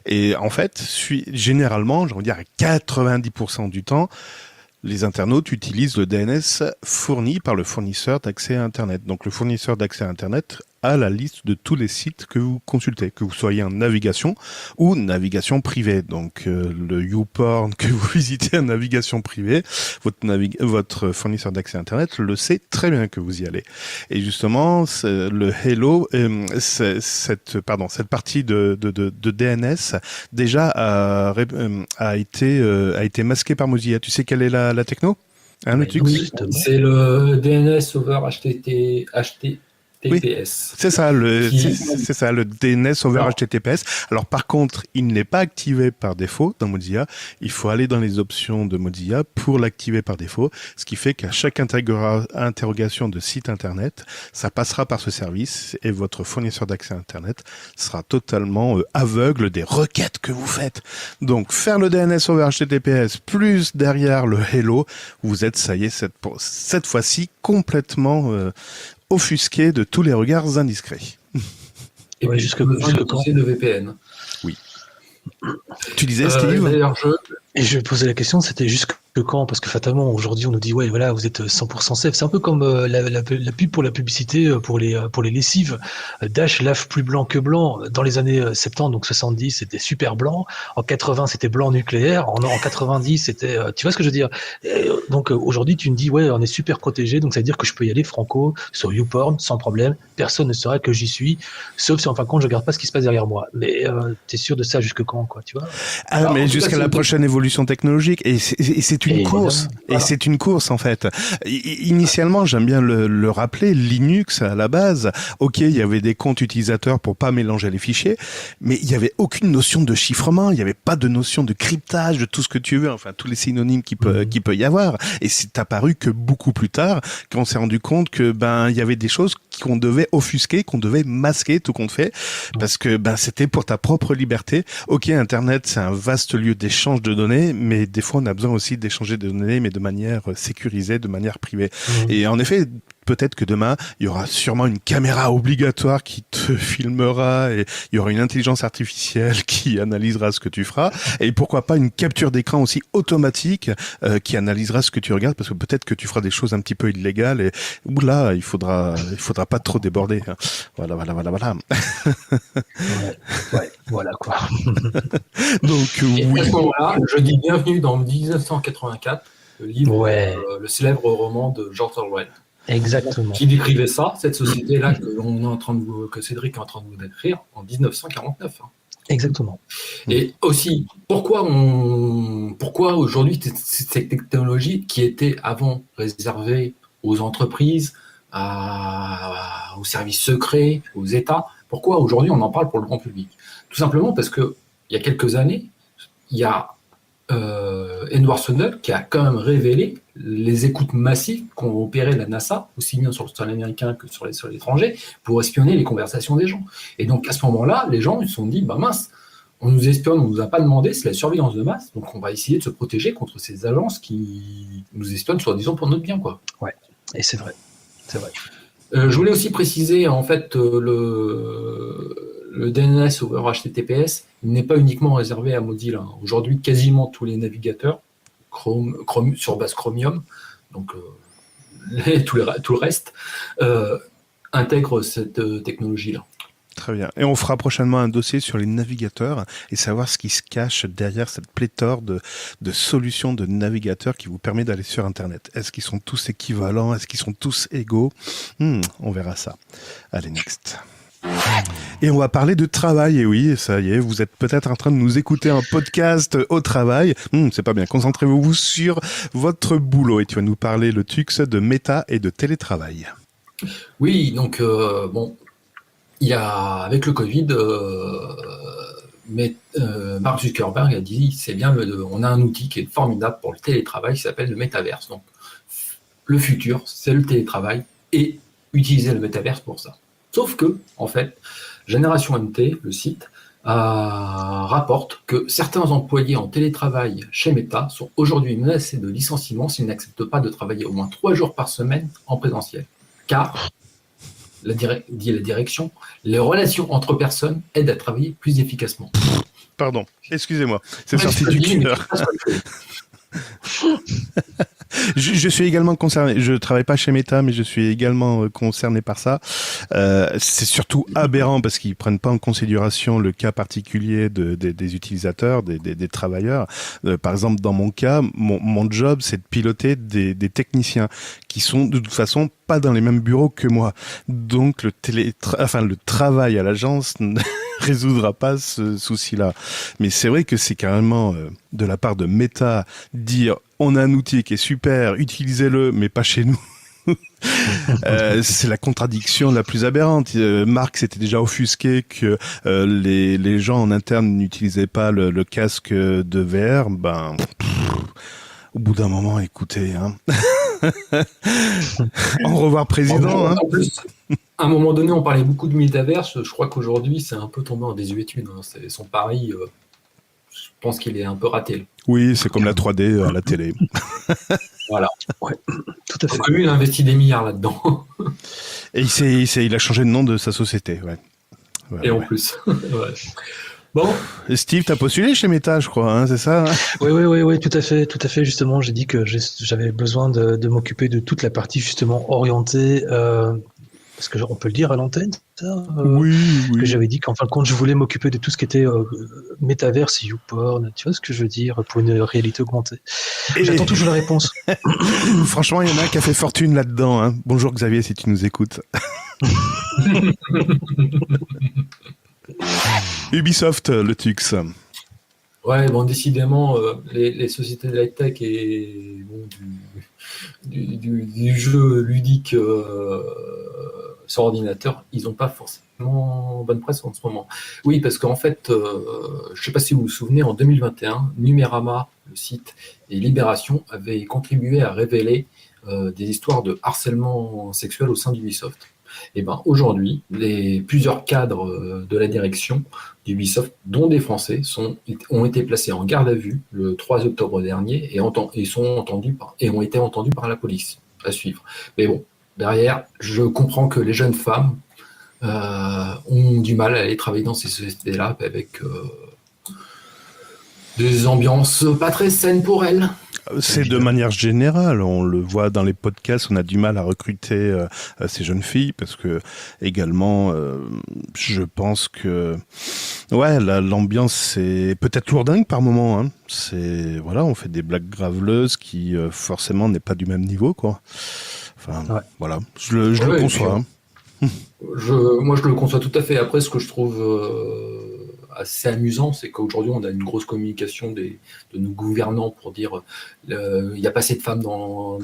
Et en fait, généralement, je veux dire à 90% du temps, les internautes utilisent le DNS fourni par le fournisseur d'accès à Internet. Donc le fournisseur d'accès à Internet a la liste de tous les sites que vous consultez, que vous soyez en navigation ou navigation privée. Donc le YouPorn que vous visitez en navigation privée, votre fournisseur d'accès à Internet le sait très bien que vous y allez. Et justement, le Hello, cette partie de DNS déjà a été masquée par Mozilla. Tu sais quelle est la techno? Hein, le truc, c'est le DNS over HTTPS. Oui, c'est ça, le DNS over HTTPS. Alors par contre, il n'est pas activé par défaut dans Mozilla. Il faut aller dans les options de Mozilla pour l'activer par défaut, ce qui fait qu'à chaque interrogation de site internet, ça passera par ce service et votre fournisseur d'accès Internet sera totalement aveugle des requêtes que vous faites. Donc faire le DNS over HTTPS plus derrière le Hello, vous êtes, ça y est, cette fois-ci complètement offusqué de tous les regards indiscrets. Et puis, jusque quand c'est le VPN. Oui. Tu disais, Steve? D'ailleurs, je posais la question, c'était jusque Que quand, parce que fatalement, aujourd'hui, on nous dit, ouais, voilà, vous êtes 100% safe. C'est un peu comme la pub pour la publicité, pour les lessives. Dash lave plus blanc que blanc. Dans les années 70, donc 70, c'était super blanc. En 80, c'était blanc nucléaire. En 90, c'était, tu vois ce que je veux dire? Donc aujourd'hui, tu me dis, ouais, on est super protégé. Donc ça veut dire que je peux y aller franco sur YouPorn sans problème. Personne ne saura que j'y suis. Sauf si, en fin de compte, je regarde pas ce qui se passe derrière moi. Mais t'es sûr de ça jusque quand, quoi, tu vois? Ah, mais jusqu'à la prochaine évolution technologique. Et c'est une course. Voilà. Et c'est une course, en fait. Initialement, j'aime bien le rappeler, Linux, à la base, ok, il y avait des comptes utilisateurs pour pas mélanger les fichiers, mais il y avait aucune notion de chiffrement, il y avait pas de notion de cryptage, de tout ce que tu veux, enfin, tous les synonymes qui peut y avoir. Et c'est apparu que beaucoup plus tard, quand on s'est rendu compte que, il y avait des choses qu'on devait offusquer, qu'on devait masquer, tout compte fait, parce que, c'était pour ta propre liberté. Ok, Internet, c'est un vaste lieu d'échange de données, mais des fois, on a besoin aussi d'échanger des données, mais de manière sécurisée, de manière privée. Et en effet, peut-être que demain, il y aura sûrement une caméra obligatoire qui te filmera et il y aura une intelligence artificielle qui analysera ce que tu feras. Et pourquoi pas une capture d'écran aussi automatique qui analysera ce que tu regardes, parce que peut-être que tu feras des choses un petit peu illégales et là, il faudra pas trop déborder. Voilà. Ouais, voilà quoi. Donc Et oui. à ce moment-là, je dis bienvenue dans 1984, le livre, le célèbre roman de George Orwell. Exactement. Qui décrivait ça, cette société-là que Cédric est en train de vous décrire en 1949. Exactement. Et aussi, pourquoi aujourd'hui cette technologie qui était avant réservée aux entreprises, aux services secrets, aux États, pourquoi aujourd'hui on en parle pour le grand public? Tout simplement parce que il y a quelques années, il y a Edward Snowden qui a quand même révélé les écoutes massives qu'ont opéré la NASA, aussi bien sur le sol américain que sur l'étranger, pour espionner les conversations des gens. Et donc à ce moment-là, les gens ils se sont dit, mince, on nous espionne, on nous a pas demandé, c'est la surveillance de masse, donc on va essayer de se protéger contre ces agences qui nous espionnent soi-disant pour notre bien, quoi. Ouais, et c'est vrai. Je voulais aussi préciser, en fait, le DNS over HTTPS n'est pas uniquement réservé à Mozilla. Aujourd'hui, quasiment tous les navigateurs, Chrome sur base Chromium, donc tout le reste, intègrent cette technologie-là. Très bien. Et on fera prochainement un dossier sur les navigateurs et savoir ce qui se cache derrière cette pléthore de solutions de navigateurs qui vous permet d'aller sur Internet. Est-ce qu'ils sont tous équivalents? Est-ce qu'ils sont tous égaux? On verra ça. Allez, next. Et on va parler de travail, et oui, ça y est, vous êtes peut-être en train de nous écouter un podcast au travail. C'est pas bien, concentrez-vous sur votre boulot et tu vas nous parler, le Tux, de méta et de télétravail. Oui, donc il y a, avec le Covid, Mark Zuckerberg a dit, c'est bien, on a un outil qui est formidable pour le télétravail qui s'appelle le métaverse. Donc, le futur, c'est le télétravail et utiliser le métaverse pour ça. Sauf que, en fait, Génération NT, le site, rapporte que certains employés en télétravail chez Meta sont aujourd'hui menacés de licenciement s'ils n'acceptent pas de travailler au moins 3 jours par semaine en présentiel. Car, dit la direction, les relations entre personnes aident à travailler plus efficacement. Pardon, excusez-moi, c'est sorti du cœur. Je suis également concerné. Je travaille pas chez Meta, mais je suis également concerné par ça. C'est surtout aberrant parce qu'ils prennent pas en considération le cas particulier des utilisateurs, des travailleurs. Par exemple, dans mon cas, mon job, c'est de piloter des techniciens qui sont de toute façon pas dans les mêmes bureaux que moi. Donc le travail à l'agence ne résoudra pas ce souci-là. Mais c'est vrai que c'est carrément de la part de Meta dire on a un outil qui est super, utilisez-le, mais pas chez nous. C'est la contradiction la plus aberrante. Marc s'était déjà offusqué que les gens en interne n'utilisaient pas le casque de VR. Au bout d'un moment, écoutez, au revoir président. En plus, à un moment donné, on parlait beaucoup de métaverse. Je crois qu'aujourd'hui, c'est un peu tombé en désuétude. C'est son pari. Je pense qu'il est un peu raté. Oui, c'est comme la 3D à la télé. Voilà. Ouais, tout à fait. Lui, il a investi des milliards là-dedans. Et il a changé de nom de sa société. Ouais. Et en plus. Ouais. Bon. Et Steve, t'as postulé chez Meta, je crois, hein, c'est ça? Oui, tout à fait. Justement, j'ai dit que j'avais besoin de m'occuper de toute la partie justement orientée, parce que on peut le dire à l'antenne, ça, Oui. que j'avais dit qu'en fin de compte, je voulais m'occuper de tout ce qui était métaverse et YouPorn. Tu vois ce que je veux dire pour une réalité augmentée. J'attends toujours la réponse. Franchement, il y en a un qui a fait fortune là-dedans. Hein. Bonjour Xavier, si tu nous écoutes. Ubisoft, le Tux. Ouais, bon, décidément, les sociétés de high-tech et du jeu ludique sur ordinateur, ils n'ont pas forcément bonne presse en ce moment. Oui, parce qu'en fait, je ne sais pas si vous vous souvenez, en 2021, Numérama, le site, et Libération avaient contribué à révéler des histoires de harcèlement sexuel au sein d'Ubisoft. Et ben aujourd'hui, plusieurs cadres de la direction d'Ubisoft, dont des Français, ont été placés en garde à vue le 3 octobre dernier et ont été entendus par la police à suivre. Mais bon, derrière, je comprends que les jeunes femmes ont du mal à aller travailler dans ces sociétés-là avec des ambiances pas très saines pour elles. C'est de manière générale, on le voit dans les podcasts, on a du mal à recruter ces jeunes filles parce que également, je pense que l'ambiance c'est peut-être lourdingue par moment. Hein. C'est on fait des blagues graveleuses qui forcément n'est pas du même niveau quoi. Enfin voilà, je le conçois. Moi je le conçois tout à fait. Après, ce que je trouve assez amusant, c'est qu'aujourd'hui on a une grosse communication de nos gouvernants pour dire il n'y a pas assez de femmes dans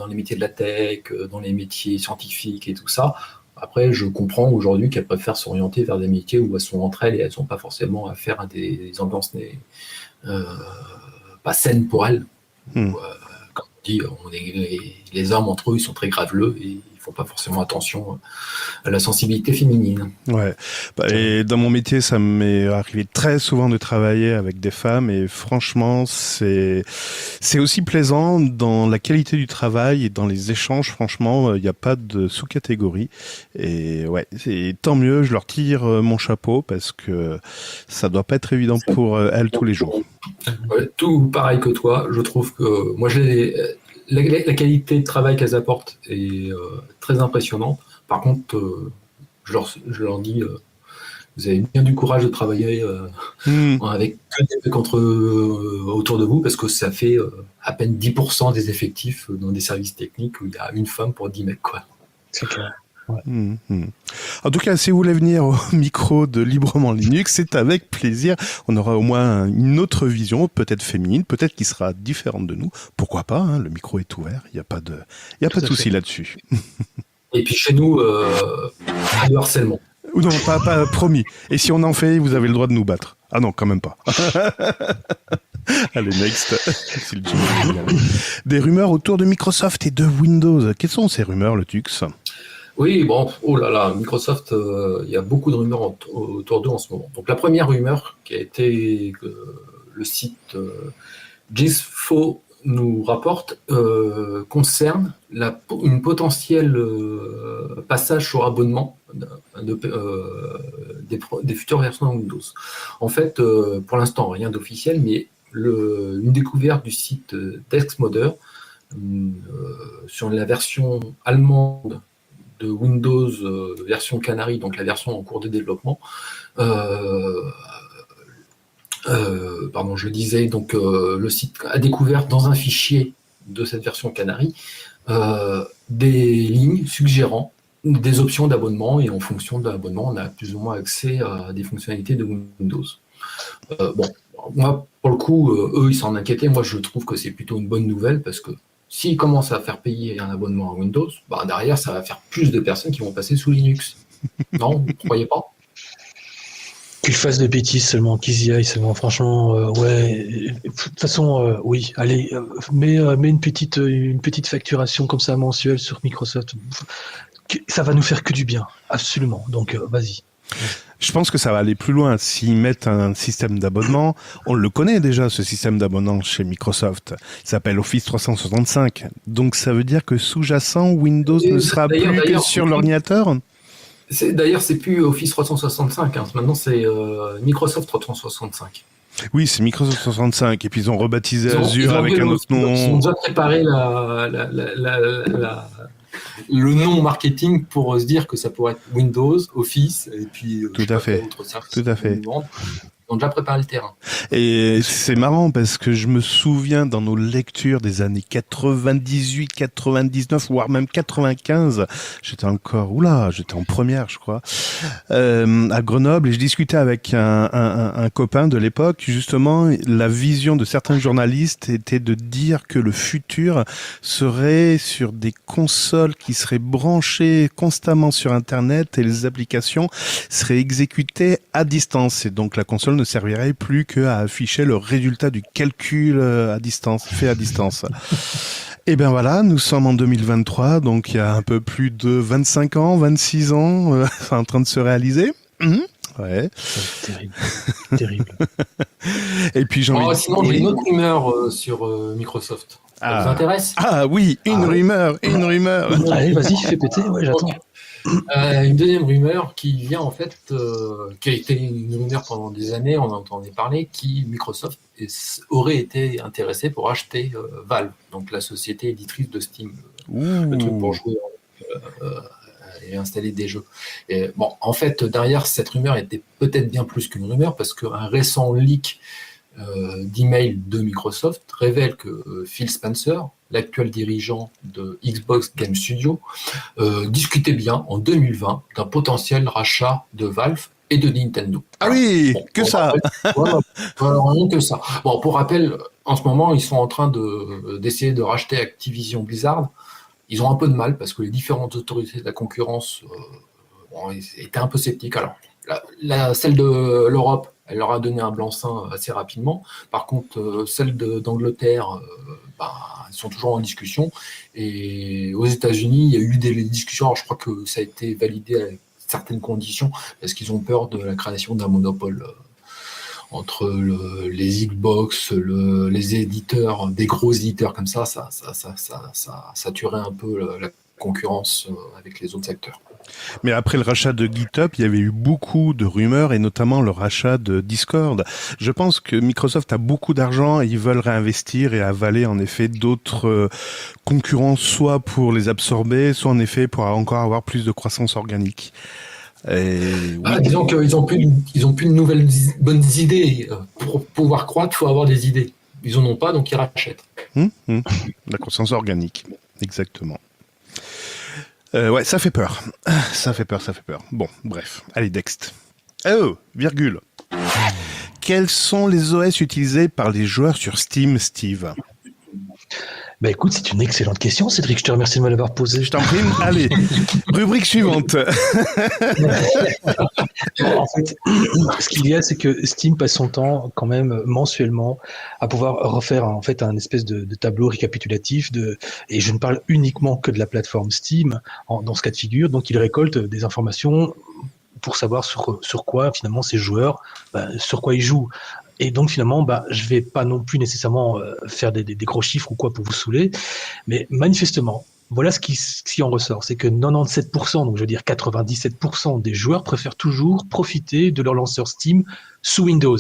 les métiers de la tech, dans les métiers scientifiques et tout ça. Après, je comprends aujourd'hui qu'elles préfèrent s'orienter vers des métiers où elles sont entre elles et elles n'ont pas forcément à faire à des ambiances pas saines pour elles. Comme on dit, les hommes entre eux ils sont très graveleux et ils font pas forcément attention à la sensibilité féminine. Ouais. Et dans mon métier, ça m'est arrivé très souvent de travailler avec des femmes et franchement, c'est aussi plaisant dans la qualité du travail et dans les échanges. Franchement, il n'y a pas de sous-catégorie. Et c'est tant mieux. Je leur tire mon chapeau parce que ça doit pas être évident pour elles tous les jours. Ouais, tout pareil que toi. Je trouve que moi, la qualité de travail qu'elles apportent est très impressionnante. Par contre, je leur dis, vous avez bien du courage de travailler avec que des mecs autour de vous, parce que ça fait à peine 10% des effectifs dans des services techniques où il y a une femme pour 10 mecs, quoi. C'est clair. Ouais. En tout cas, si vous voulez venir au micro de Librement Linux, c'est avec plaisir. On aura au moins une autre vision, peut-être féminine, peut-être qui sera différente de nous. Pourquoi pas, hein, le micro est ouvert, il n'y a pas de souci là-dessus. Et puis chez nous, pas de harcèlement. Non, pas promis. Et si on en fait, vous avez le droit de nous battre. Ah non, quand même pas. Allez, next. Des rumeurs autour de Microsoft et de Windows. Quelles sont ces rumeurs, le Tux ? Oui, bon, oh là là, Microsoft, il y a beaucoup de rumeurs autour d'eux en ce moment. Donc la première rumeur qui a été le site Gisfo nous rapporte concerne une potentielle passage sur abonnement des futures versions de Windows. En fait, pour l'instant, rien d'officiel, mais une découverte du site Deskmodder sur la version allemande de Windows version Canary, donc la version en cours de développement. Je disais, donc le site a découvert dans un fichier de cette version Canary des lignes suggérant des options d'abonnement, et en fonction de l'abonnement, on a plus ou moins accès à des fonctionnalités de Windows. Moi, pour le coup, eux, ils s'en inquiétaient. Moi, je trouve que c'est plutôt une bonne nouvelle, parce que s'ils commencent à faire payer un abonnement à Windows, derrière, ça va faire plus de personnes qui vont passer sous Linux. Non, vous ne croyez pas ? Qu'ils fassent des bêtises seulement, qu'ils y aillent seulement. Franchement, De toute façon, oui. Allez, mets une petite facturation comme ça mensuelle sur Microsoft. Ça va nous faire que du bien, absolument. Donc, vas-y. Je pense que ça va aller plus loin. S'ils mettent un système d'abonnement, on le connaît déjà, ce système d'abonnement chez Microsoft. Il s'appelle Office 365. Donc ça veut dire que sous-jacent, Windows ne sera plus que sur l'ordinateur ? D'ailleurs, c'est plus Office 365, hein. Maintenant c'est Microsoft 365. Oui, c'est Microsoft 65, et puis ils ont rebaptisé Azure avec un autre Ils ont nom. déjà préparé le nom marketing pour se dire que ça pourrait être Windows, Office, et puis Tout à fait. autre service. Tout à fait. Ils ont déjà préparé le terrain. Et c'est marrant parce que je me souviens dans nos lectures des années 98, 99, voire même 95, j'étais en première, je crois, à Grenoble, et je discutais avec un copain de l'époque. Justement, la vision de certains journalistes était de dire que le futur serait sur des consoles qui seraient branchées constamment sur Internet et les applications seraient exécutées à distance. Et donc la console ne servirait plus qu'à afficher le résultat du calcul fait à distance. Et bien voilà, nous sommes en 2023, donc il y a un peu plus de 25 ans, 26 ans, en train de se réaliser. Ouais. Terrible. Terrible. Et puis sinon, j'ai une autre rumeur sur Microsoft. Ça vous intéresse ? Ah oui, une rumeur. Allez, vas-y, fais péter, ouais, j'attends. Une deuxième rumeur qui vient en fait, qui a été une rumeur pendant des années, on en entendait parler, Microsoft aurait été intéressé pour acheter Valve, donc la société éditrice de Steam, le truc pour jouer et installer des jeux. Et, bon, en fait, derrière cette rumeur était peut-être bien plus qu'une rumeur, parce qu'un récent leak d'email de Microsoft révèle que Phil Spencer, l'actuel dirigeant de Xbox Game Studio, discutait bien en 2020 d'un potentiel rachat de Valve et de Nintendo. Ah oui, bon, que ça. Rien que ça. Bon, pour rappel, en ce moment, ils sont en train d'essayer de racheter Activision Blizzard. Ils ont un peu de mal parce que les différentes autorités de la concurrence étaient un peu sceptiques. Alors, celle de l'Europe, elle leur a donné un blanc-seing assez rapidement. Par contre, celle d'Angleterre, ils sont toujours en discussion. Et aux États-Unis, il y a eu des discussions. Alors, je crois que ça a été validé avec certaines conditions parce qu'ils ont peur de la création d'un monopole entre les Xbox, les éditeurs, des gros éditeurs comme ça tuerait un peu la concurrence avec les autres acteurs. Mais après le rachat de GitHub, il y avait eu beaucoup de rumeurs, et notamment le rachat de Discord. Je pense que Microsoft a beaucoup d'argent et ils veulent réinvestir et avaler en effet d'autres concurrents, soit pour les absorber, soit en effet pour encore avoir plus de croissance organique. Disons qu'ils n'ont plus de nouvelles bonnes idées. Pour pouvoir croître, il faut avoir des idées. Ils n'en ont pas, donc ils rachètent. La croissance organique, exactement. Ouais, ça fait peur. Ça fait peur. Bon, bref. Allez, Dext. Oh, virgule. Quels sont les OS utilisés par les joueurs sur Steam, Steve ? Bah écoute, c'est une excellente question, Cédric. Je te remercie de me l'avoir posée. Je t'en prie. Allez, rubrique suivante. En fait, ce qu'il y a, c'est que Steam passe son temps quand même mensuellement à pouvoir refaire en fait un espèce de tableau récapitulatif et je ne parle uniquement que de la plateforme Steam dans ce cas de figure. Donc, il récolte des informations pour savoir sur quoi finalement ces joueurs, sur quoi ils jouent. Et donc finalement, je vais pas non plus nécessairement faire des gros chiffres ou quoi pour vous saouler, mais manifestement, voilà ce qui en ressort, c'est que 97%, donc je veux dire 97% des joueurs préfèrent toujours profiter de leur lanceur Steam sous Windows.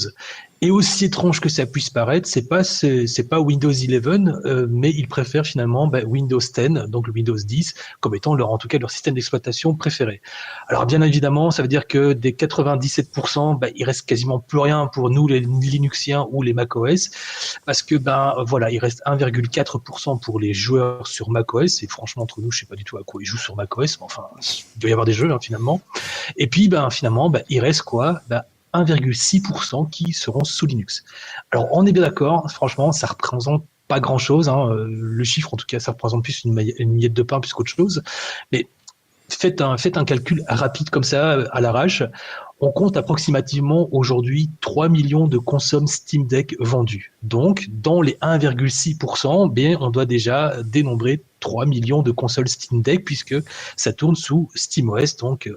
Et aussi étrange que ça puisse paraître, c'est pas Windows 11, mais ils préfèrent finalement Windows 10, donc le Windows 10, comme étant en tout cas leur système d'exploitation préféré. Alors bien évidemment, ça veut dire que des 97%, il reste quasiment plus rien pour nous les Linuxiens ou les macOS, parce que il reste 1,4% pour les joueurs sur macOS. Et franchement, entre nous, je sais pas du tout à quoi ils jouent sur macOS, mais enfin, il doit y avoir des jeux finalement. Et puis finalement, il reste quoi 1,6% qui seront sous Linux. Alors, on est bien d'accord, franchement, ça représente pas grand-chose. Le chiffre, en tout cas, ça représente plus une miette de pain plus qu'autre chose. Mais faites un calcul rapide comme ça, à l'arrache. On compte approximativement aujourd'hui 3 millions de consoles Steam Deck vendues. Donc, dans les 1,6%, on doit déjà dénombrer 3 millions de consoles Steam Deck puisque ça tourne sous SteamOS, donc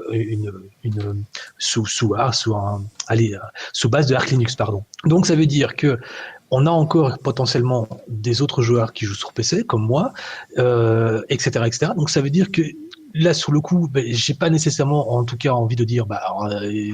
sous base de Arch Linux, pardon. Donc, ça veut dire que on a encore potentiellement des autres joueurs qui jouent sur PC, comme moi, etc., etc. Donc, ça veut dire que là, sur le coup, j'ai pas nécessairement, en tout cas, envie de dire,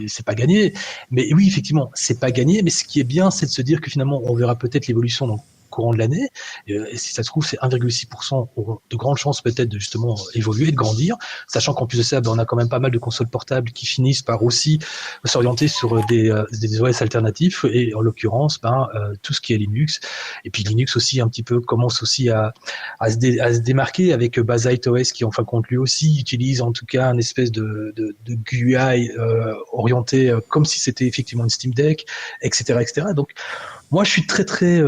c'est pas gagné. Mais oui, effectivement, c'est pas gagné. Mais ce qui est bien, c'est de se dire que finalement, on verra peut-être l'évolution dans le courant de l'année. Et si ça se trouve, c'est 1,6% de grandes chances peut-être de justement évoluer, de grandir. Sachant qu'en plus de ça, on a quand même pas mal de consoles portables qui finissent par aussi s'orienter sur des OS alternatifs. Et en l'occurrence, tout ce qui est Linux. Et puis Linux aussi, un petit peu, commence aussi à se démarquer avec BaseITOS qui, en fin de compte, lui aussi utilise en tout cas une espèce de GUI orienté comme si c'était effectivement une Steam Deck, etc., etc. Donc, moi, je suis très très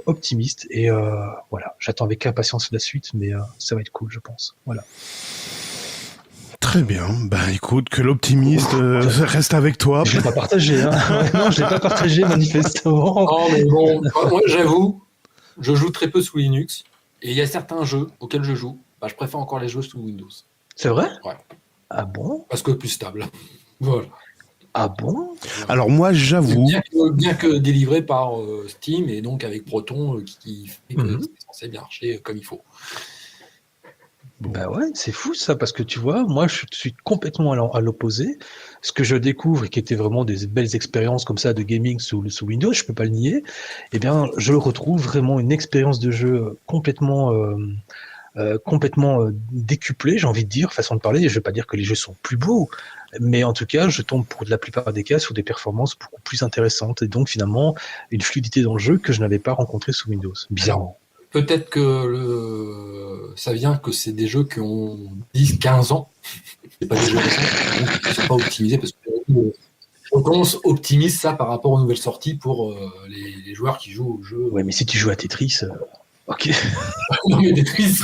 optimiste et voilà, j'attends avec impatience la suite, mais ça va être cool, je pense. Voilà. Très bien. Écoute, que l'optimiste reste avec toi. Je l'ai pas partagé, hein. Non, je l'ai pas partagé manifestement. Non, mais bon, moi j'avoue, je joue très peu sous Linux et il y a certains jeux auxquels je joue, je préfère encore les jeux sous Windows. C'est vrai ? Ouais. Ah bon ? Parce que plus stable. Voilà. Ah bon ? Alors moi, j'avoue... Bien que délivré par Steam et donc avec Proton qui fait que c'est censé bien marcher comme il faut. Ouais, c'est fou ça, parce que tu vois, moi je suis complètement à l'opposé. Ce que je découvre et qui était vraiment des belles expériences comme ça de gaming sous Windows, je peux pas le nier, eh bien je retrouve vraiment une expérience de jeu complètement décuplée, j'ai envie de dire, façon de parler. Je vais pas dire que les jeux sont plus beaux, mais en tout cas, je tombe pour la plupart des cas sur des performances beaucoup plus intéressantes et donc finalement une fluidité dans le jeu que je n'avais pas rencontré sous Windows, bizarrement. Peut-être que ça vient que c'est des jeux qui ont 10-15 ans. C'est pas des jeux récents, donc ils sont pas optimisés parce que on optimise ça par rapport aux nouvelles sorties pour les joueurs qui jouent au jeu. Ouais, mais si tu joues à Tetris, ok. Non, mais Tetris.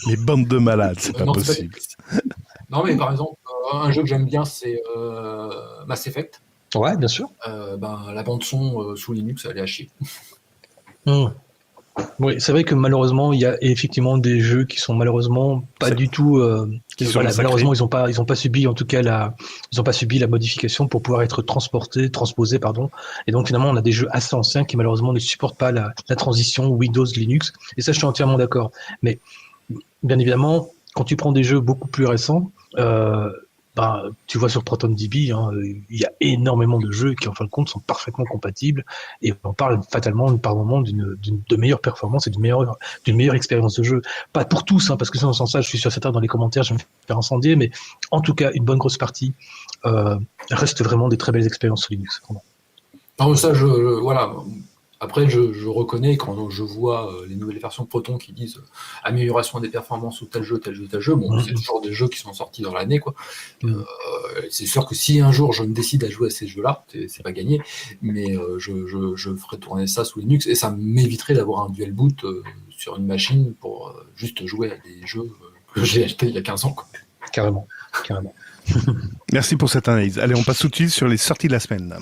Les bandes de malades, c'est pas possible. Non, mais par exemple, un jeu que j'aime bien, c'est Mass Effect. Ouais, bien sûr. La bande-son sous Linux, elle est à chier. Oui, c'est vrai que malheureusement, il y a effectivement des jeux qui sont malheureusement pas du tout. Malheureusement, ils ont pas subi, en tout cas, ils ont pas subi la modification pour pouvoir être transposés, pardon. Et donc finalement, on a des jeux assez anciens qui malheureusement ne supportent pas la transition Windows-Linux. Et ça, je suis entièrement d'accord. Mais bien évidemment, quand tu prends des jeux beaucoup plus récents, tu vois sur ProtonDB, il y a énormément de jeux qui, en fin de compte, sont parfaitement compatibles et on parle fatalement par moment de meilleure performance et d'une meilleure expérience de jeu. Pas pour tous, parce que sans ça, je suis sûr certain dans les commentaires, je vais me faire incendier, mais en tout cas, une bonne grosse partie reste vraiment des très belles expériences sur Linux. Non, ça, voilà. Après, je reconnais quand je vois les nouvelles versions de Proton qui disent amélioration des performances ou tel jeu. Bon, c'est toujours des jeux qui sont sortis dans l'année, quoi. C'est sûr que si un jour je me décide à jouer à ces jeux-là, c'est pas gagné, mais je ferai tourner ça sous Linux et ça m'éviterait d'avoir un dual boot sur une machine pour juste jouer à des jeux que j'ai achetés il y a 15 ans, quoi. Carrément. Merci pour cette analyse. Allez, on passe tout de suite sur les sorties de la semaine.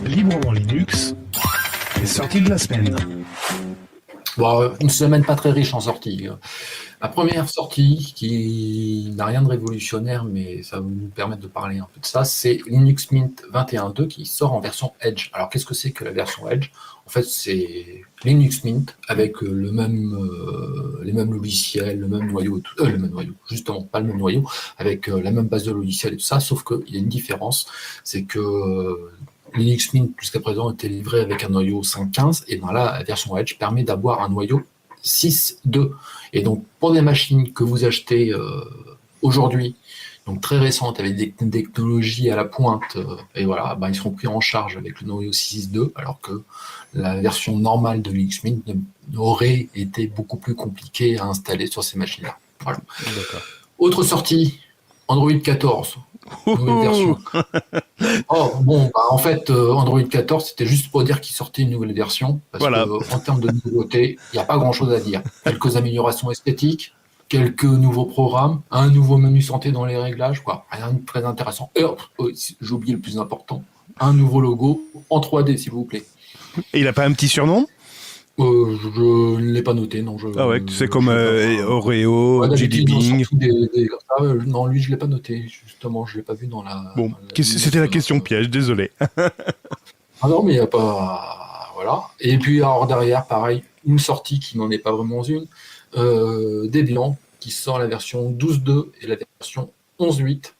Librement Linux, les sorties de la semaine. Bon, une semaine pas très riche en sorties. La première sortie, qui n'a rien de révolutionnaire, mais ça va nous permettre de parler un peu de ça, c'est Linux Mint 21.2 qui sort en version Edge. Alors, qu'est-ce que c'est que la version Edge ? En fait, c'est Linux Mint avec les mêmes logiciels, le même noyau, justement, pas le même noyau, avec la même base de logiciels et tout ça, sauf qu'il y a une différence, c'est que Linux Mint jusqu'à présent était livré avec un noyau 5.15 et dans la version Edge permet d'avoir un noyau 6.2. Et donc pour des machines que vous achetez aujourd'hui, donc très récentes avec des technologies à la pointe, et voilà, ils seront pris en charge avec le noyau 6.2, alors que la version normale de Linux Mint aurait été beaucoup plus compliquée à installer sur ces machines-là. Voilà. D'accord. Autre sortie, Android 14. Nouvelle version. En fait, Android 14, c'était juste pour dire qu'il sortait une nouvelle version, parce qu'en termes de nouveautés, il n'y a pas grand-chose à dire. Quelques améliorations esthétiques, quelques nouveaux programmes, un nouveau menu santé dans les réglages, rien de très intéressant. Et j'ai oublié le plus important, un nouveau logo en 3D, s'il vous plaît. Et il n'a pas un petit surnom ? Je ne l'ai pas noté, non. Ah ouais, tu sais, comme Oreo, Jelly Bean. Non, lui, je ne l'ai pas noté, justement, je ne l'ai pas vu dans la... Bon, c'était la question piège, désolé. Ah non, mais il n'y a pas... Voilà. Et puis, alors derrière, pareil, une sortie qui n'en est pas vraiment une, Debian, qui sort la version 12.2 et la version 11.8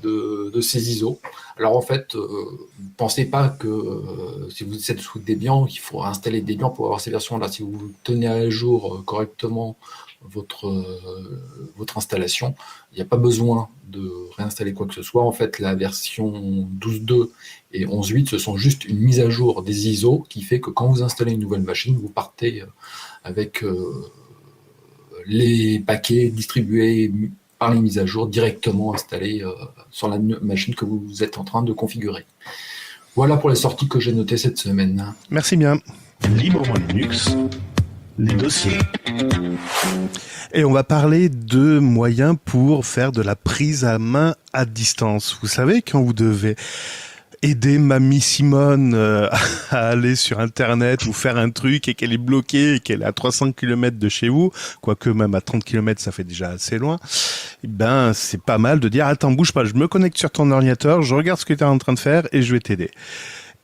de ces ISO. Alors en fait, ne pensez pas que si vous êtes sous Debian, qu'il faut installer Debian pour avoir ces versions-là. Si vous tenez à jour correctement votre installation, il n'y a pas besoin de réinstaller quoi que ce soit. En fait, la version 12.2 et 11.8, ce sont juste une mise à jour des ISO qui fait que quand vous installez une nouvelle machine, vous partez avec les paquets distribués par les mises à jour directement installés sur la machine que vous êtes en train de configurer. Voilà pour les sorties que j'ai notées cette semaine. Merci bien. Librement Linux, les dossiers. Et on va parler de moyens pour faire de la prise à main à distance. Vous savez, quand vous devez aider mamie Simone à aller sur Internet ou faire un truc et qu'elle est bloquée et qu'elle est à 300 km de chez vous, quoique même à 30 km ça fait déjà assez loin, eh ben c'est pas mal de dire « Attends, bouge pas, je me connecte sur ton ordinateur, je regarde ce que tu es en train de faire et je vais t'aider ».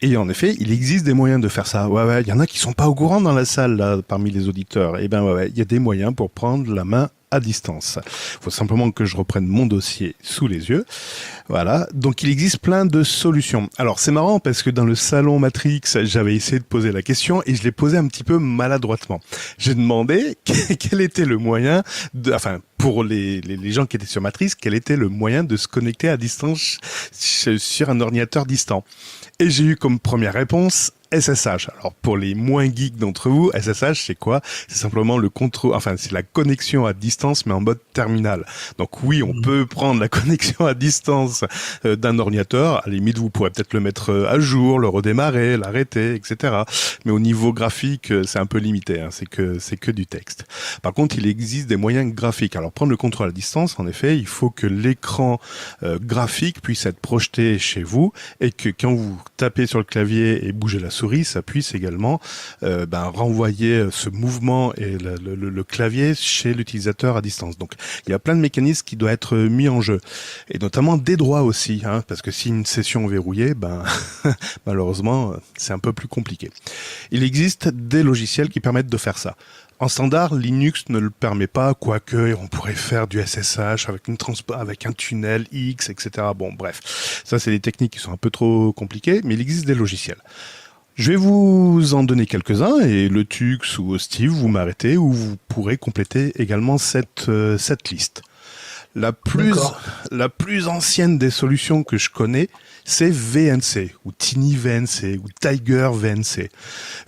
Et en effet, il existe des moyens de faire ça. Ouais, il y en a qui sont pas au courant dans la salle, là, parmi les auditeurs. Eh ben, il y a des moyens pour prendre la main à distance. Il faut simplement que je reprenne mon dossier sous les yeux. Voilà. Donc, il existe plein de solutions. Alors, c'est marrant parce que dans le salon Matrix, j'avais essayé de poser la question et je l'ai posée un petit peu maladroitement. J'ai demandé quel était le moyen pour les gens qui étaient sur Matrix, quel était le moyen de se connecter à distance sur un ordinateur distant. Et j'ai eu comme première réponse SSH. Alors pour les moins geeks d'entre vous, SSH c'est quoi ? C'est simplement le contrôle, c'est la connexion à distance mais en mode terminal. Donc oui, on peut prendre la connexion à distance d'un ordinateur. À la limite, vous pourrez peut-être le mettre à jour, le redémarrer, l'arrêter, etc. Mais au niveau graphique, c'est un peu limité. C'est que du texte. Par contre, il existe des moyens graphiques. Alors prendre le contrôle à distance, en effet, il faut que l'écran graphique puisse être projeté chez vous et que quand vous tapez sur le clavier et bougez la souris, ça puisse également renvoyer ce mouvement et le clavier chez l'utilisateur à distance. Donc il y a plein de mécanismes qui doivent être mis en jeu, et notamment des droits aussi, parce que si une session est verrouillée, malheureusement c'est un peu plus compliqué. Il existe des logiciels qui permettent de faire ça. En standard, Linux ne le permet pas, quoique on pourrait faire du SSH avec un tunnel X, etc. Bon, bref, ça c'est des techniques qui sont un peu trop compliquées, mais il existe des logiciels. Je vais vous en donner quelques-uns et le Tux ou Steve, vous m'arrêtez ou vous pourrez compléter également cette liste. La plus ancienne des solutions que je connais, c'est VNC, ou TinyVNC, ou TigerVNC.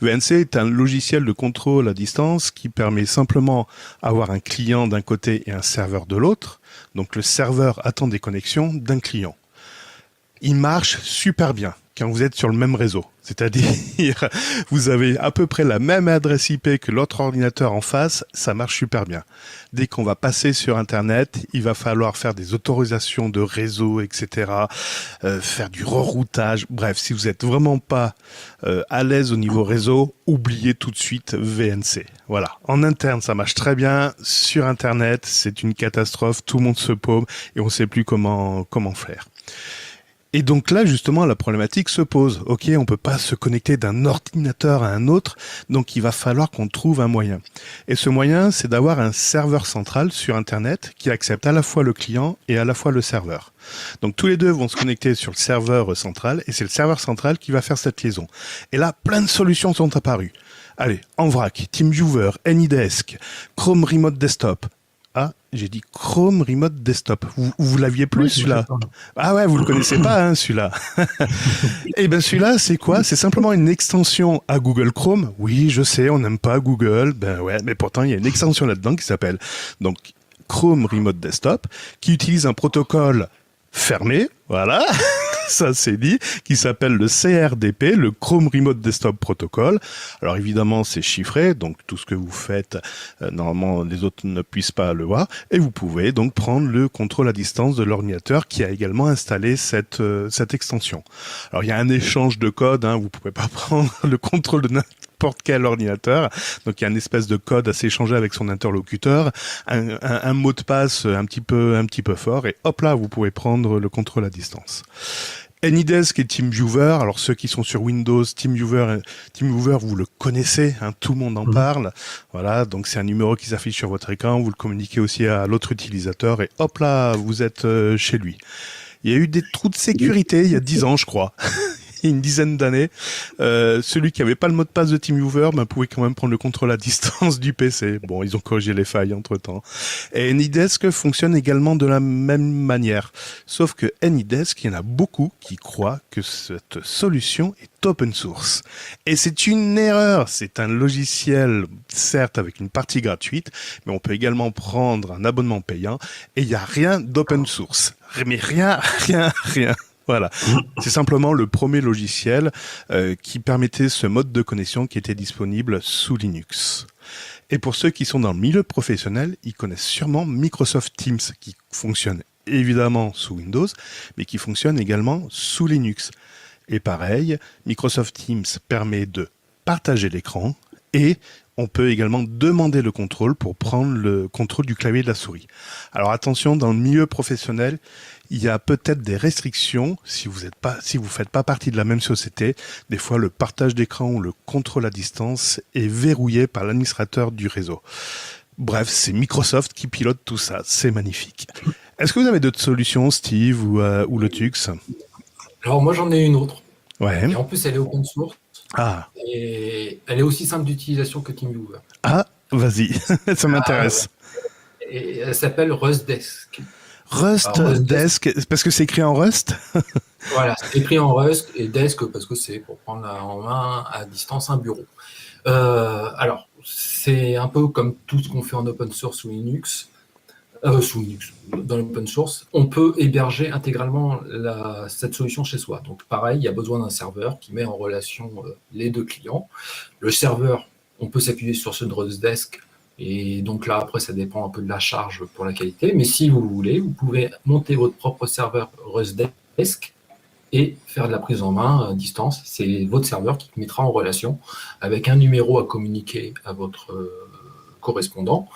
VNC est un logiciel de contrôle à distance qui permet simplement d'avoir un client d'un côté et un serveur de l'autre. Donc le serveur attend des connexions d'un client. Il marche super bien quand vous êtes sur le même réseau. C'est-à-dire, vous avez à peu près la même adresse IP que l'autre ordinateur en face, ça marche super bien. Dès qu'on va passer sur Internet, il va falloir faire des autorisations de réseau, etc., faire du reroutage. Bref, si vous êtes vraiment pas à l'aise au niveau réseau, oubliez tout de suite VNC. Voilà. En interne, ça marche très bien. Sur Internet, c'est une catastrophe. Tout le monde se paume et on ne sait plus comment faire. Et donc là, justement, la problématique se pose. Ok, on peut pas se connecter d'un ordinateur à un autre, donc il va falloir qu'on trouve un moyen. Et ce moyen, c'est d'avoir un serveur central sur Internet qui accepte à la fois le client et à la fois le serveur. Donc tous les deux vont se connecter sur le serveur central, et c'est le serveur central qui va faire cette liaison. Et là, plein de solutions sont apparues. Allez, en vrac, TeamViewer, AnyDesk, Chrome Remote Desktop. Ah, j'ai dit Chrome Remote Desktop. Vous l'aviez plus, celui-là? Ah ouais, vous le connaissez pas, celui-là. Eh ben, celui-là, c'est quoi? C'est simplement une extension à Google Chrome. Oui, je sais, on n'aime pas Google. Ben ouais, mais pourtant, il y a une extension là-dedans qui s'appelle donc Chrome Remote Desktop, qui utilise un protocole fermé. Voilà. Ça c'est dit, qui s'appelle le CRDP, le Chrome Remote Desktop Protocol. Alors évidemment c'est chiffré, donc tout ce que vous faites, normalement les autres ne puissent pas le voir, et vous pouvez donc prendre le contrôle à distance de l'ordinateur qui a également installé cette extension. Alors il y a un échange de code, vous pouvez pas prendre le contrôle de n'importe quel ordinateur, donc il y a une espèce de code à s'échanger avec son interlocuteur, un mot de passe un petit peu fort, et hop là vous pouvez prendre le contrôle à distance. AnyDesk et TeamViewer. Alors ceux qui sont sur Windows, TeamViewer, vous le connaissez, hein, tout le monde en parle. Voilà, donc c'est un numéro qui s'affiche sur votre écran, vous le communiquez aussi à l'autre utilisateur et hop là, vous êtes chez lui. Il y a eu des trous de sécurité il y a 10 ans, je crois. Une dizaine d'années, celui qui avait pas le mot de passe de TeamViewer pouvait quand même prendre le contrôle à distance du PC. Bon, ils ont corrigé les failles entre-temps. Et AnyDesk fonctionne également de la même manière. Sauf que AnyDesk, il y en a beaucoup qui croient que cette solution est open source. Et c'est une erreur. C'est un logiciel, certes avec une partie gratuite, mais on peut également prendre un abonnement payant et il n'y a rien d'open source. Mais rien. Voilà, c'est simplement le premier logiciel qui permettait ce mode de connexion qui était disponible sous Linux. Et pour ceux qui sont dans le milieu professionnel, ils connaissent sûrement Microsoft Teams qui fonctionne évidemment sous Windows, mais qui fonctionne également sous Linux. Et pareil, Microsoft Teams permet de partager l'écran et on peut également demander le contrôle pour prendre le contrôle du clavier et de la souris. Alors attention, dans le milieu professionnel, il y a peut-être des restrictions si vous faites pas partie de la même société. Des fois, le partage d'écran ou le contrôle à distance est verrouillé par l'administrateur du réseau. Bref, c'est Microsoft qui pilote tout ça. C'est magnifique. Est-ce que vous avez d'autres solutions, Steve ou Lotux ? Alors moi, j'en ai une autre. Ouais. Et en plus, elle est open source. Ah. Et elle est aussi simple d'utilisation que TeamViewer. Ah, vas-y, ça m'intéresse. Et elle s'appelle RustDesk. RustDesk, parce que c'est écrit en Rust. Voilà, c'est écrit en Rust et Desk parce que c'est pour prendre en main à distance un bureau. Alors, c'est un peu comme tout ce qu'on fait en open source sous Linux. Dans l'open source, on peut héberger intégralement cette solution chez soi. Donc pareil, il y a besoin d'un serveur qui met en relation les deux clients. Le serveur, on peut s'appuyer sur ce RustDesk. Et donc là, après, ça dépend un peu de la charge pour la qualité. Mais si vous voulez, vous pouvez monter votre propre serveur RustDesk et faire de la prise en main à distance. C'est votre serveur qui mettra en relation avec un numéro à communiquer à votre correspondant.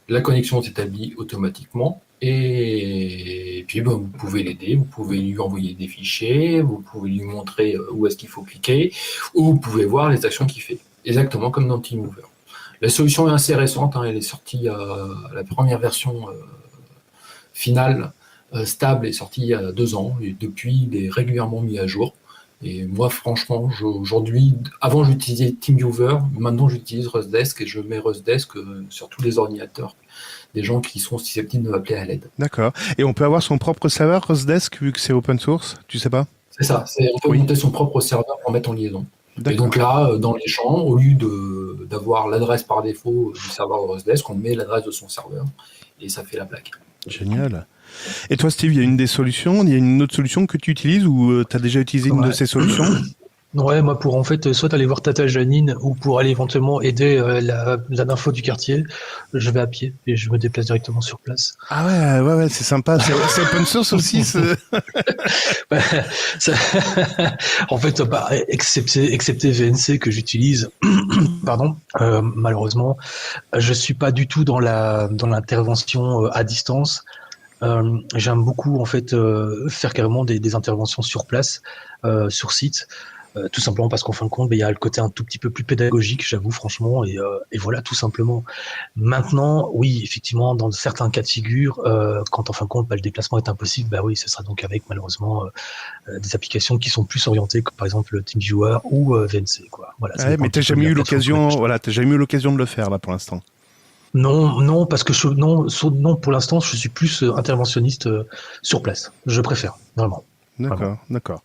La connexion s'établit automatiquement et puis vous pouvez l'aider, vous pouvez lui envoyer des fichiers, vous pouvez lui montrer où est-ce qu'il faut cliquer ou vous pouvez voir les actions qu'il fait. Exactement comme dans TeamViewer. La solution est assez récente, elle est sortie, la première version finale stable est sortie il y a 2 ans et depuis il est régulièrement mis à jour. Et moi franchement, aujourd'hui, avant j'utilisais TeamViewer, maintenant j'utilise RustDesk et je mets RustDesk sur tous les ordinateurs des gens qui sont susceptibles de m'appeler à l'aide. D'accord. Et on peut avoir son propre serveur RustDesk vu que c'est open source, tu sais pas ? C'est ça, on peut monter son propre serveur pour mettre en liaison. D'accord. Et donc là, dans les champs, au lieu d'avoir l'adresse par défaut du serveur RustDesk, on met l'adresse de son serveur et ça fait la plaque. Génial. Et toi, Steve, il y a il y a une autre solution que tu utilises ou tu as déjà utilisé une de ces solutions ? Ouais, moi pour en fait soit aller voir Tata Janine ou pour aller éventuellement aider la info du quartier, je vais à pied et je me déplace directement sur place. Ah ouais, c'est sympa. C'est open source aussi. En fait, excepté VNC que j'utilise, pardon, malheureusement, je suis pas du tout dans l'intervention à distance. J'aime beaucoup en fait faire carrément des interventions sur place, sur site. Tout simplement parce qu'en fin de compte, il y a le côté un tout petit peu plus pédagogique, j'avoue franchement, et voilà, tout simplement. Maintenant, oui, effectivement, dans certains cas de figure, quand en fin de compte, le déplacement est impossible, oui, ce sera donc avec malheureusement des applications qui sont plus orientées, comme par exemple TeamViewer ou VNC, quoi. Voilà. Ouais, mais t'as jamais eu l'occasion, de le faire là pour l'instant. Non, parce que non, pour l'instant, je suis plus interventionniste sur place. Je préfère, vraiment. D'accord.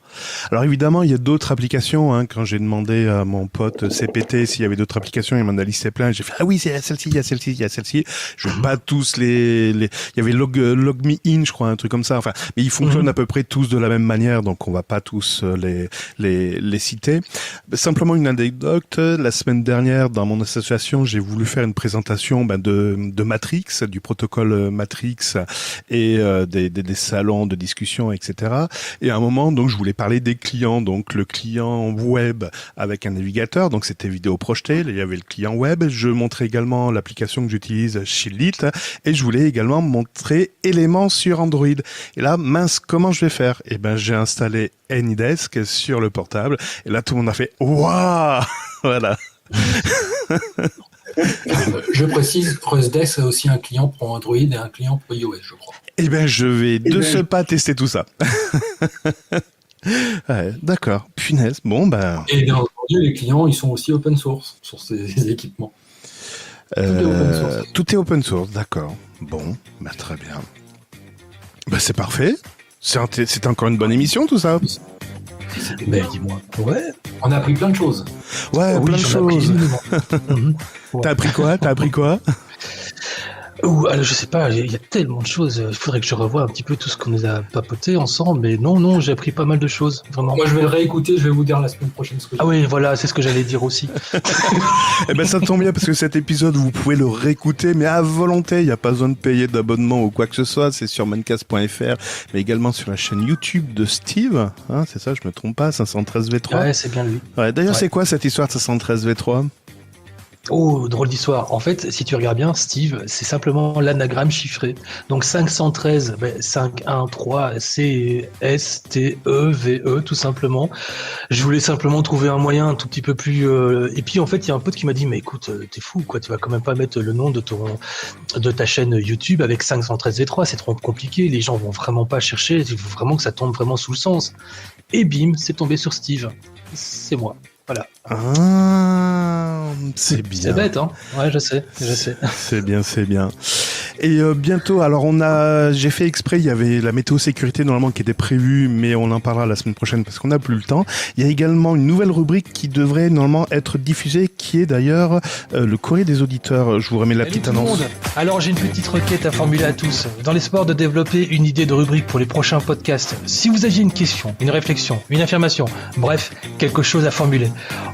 Alors évidemment, il y a d'autres applications. Quand j'ai demandé à mon pote CPT s'il y avait d'autres applications, il m'en a listé plein. J'ai fait oui, c'est celle-ci, il y a celle-ci. Je vais pas tous il y avait LogMeIn, je crois, un truc comme ça. Enfin, mais ils fonctionnent à peu près tous de la même manière, donc on va pas tous les citer. Simplement une anecdote. La semaine dernière, dans mon association, j'ai voulu faire une présentation de Matrix, du protocole Matrix et des salons de discussion, etc. Et à un moment, donc, je voulais parler des clients. Donc, le client web avec un navigateur. Donc, c'était vidéo projetée. Là, il y avait le client web. Je montrais également l'application que j'utilise, Shieldit. Et je voulais également montrer Éléments sur Android. Et là, mince, comment je vais faire? Eh ben, j'ai installé AnyDesk sur le portable. Et là, tout le monde a fait waouh. Voilà. Je précise, RusDesk a aussi un client pour Android et un client pour iOS, je crois. Eh ben, je vais de ce pas tester tout ça. Ouais, d'accord. Punaise. Bon, ben. Et bien entendu, les clients, ils sont aussi open source sur ces équipements. Tout est open source. Tout est open source, d'accord. Bon, bah, très bien. Bah, c'est parfait. C'est encore une bonne émission, tout ça. Mais dis-moi. Ouais. On a appris plein de choses. Ouais, Oui, plein de j'en ai appris choses. énormément. Ouais. T'as appris quoi? Alors, je sais pas, il y a tellement de choses. Il faudrait que je revoie un petit peu tout ce qu'on nous a papoté ensemble. Mais non, j'ai appris pas mal de choses, vraiment. Moi, je vais le réécouter, je vais vous dire la semaine prochaine ce que j'ai. Ah oui, voilà, c'est ce que j'allais dire aussi. Eh ben, ça tombe bien parce que cet épisode, vous pouvez le réécouter, mais à volonté. Il n'y a pas besoin de payer d'abonnement ou quoi que ce soit. C'est sur mancast.fr, mais également sur la chaîne YouTube de Steve. Hein, c'est ça, je me trompe pas, 513V3. Ouais, c'est bien lui. Ouais, d'ailleurs, Ouais. c'est quoi cette histoire de 513V3? Oh, drôle d'histoire. En fait, si tu regardes bien, Steve, c'est simplement l'anagramme chiffré. Donc 513, 513, CSTEVE, tout simplement. Je voulais simplement trouver un moyen un tout petit peu plus... Et puis, en fait, il y a un pote qui m'a dit, mais écoute, t'es fou, quoi. Tu vas quand même pas mettre le nom de ta chaîne YouTube avec 513V3. C'est trop compliqué. Les gens vont vraiment pas chercher. Il faut vraiment que ça tombe vraiment sous le sens. Et bim, c'est tombé sur Steve. C'est moi. Voilà. Ah, c'est bien. C'est bête, hein? Ouais, je sais. C'est bien. Et bientôt, alors j'ai fait exprès, il y avait la météo sécurité normalement qui était prévue, mais on en parlera la semaine prochaine parce qu'on n'a plus le temps. Il y a également une nouvelle rubrique qui devrait normalement être diffusée, qui est d'ailleurs le courrier des auditeurs. Je vous remets la Salut petite tout le annonce. monde. Alors j'ai une petite requête à formuler à tous. Dans l'espoir de développer une idée de rubrique pour les prochains podcasts, si vous aviez une question, une réflexion, une affirmation, bref, quelque chose à formuler,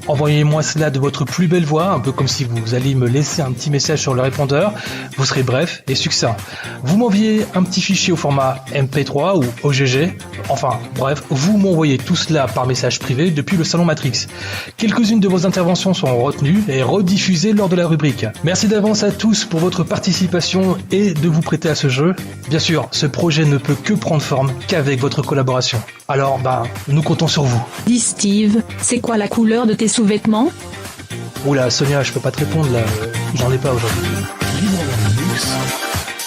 envoyez-moi cela de votre plus belle voix, un peu comme si vous alliez me laisser un petit message sur le répondeur. Vous serez bref et succinct. Vous m'envoyez un petit fichier au format MP3 ou OGG. Enfin, bref, vous m'envoyez tout cela par message privé depuis le salon Matrix. Quelques-unes de vos interventions seront retenues et rediffusées lors de la rubrique. Merci d'avance à tous pour votre participation et de vous prêter à ce jeu. Bien sûr, ce projet ne peut que prendre forme qu'avec votre collaboration. Alors, nous comptons sur vous. Dis Steve, c'est quoi la couleur de tes sous-vêtements? Oula, Sonia, je peux pas te répondre là, j'en ai pas aujourd'hui. Librement Linux,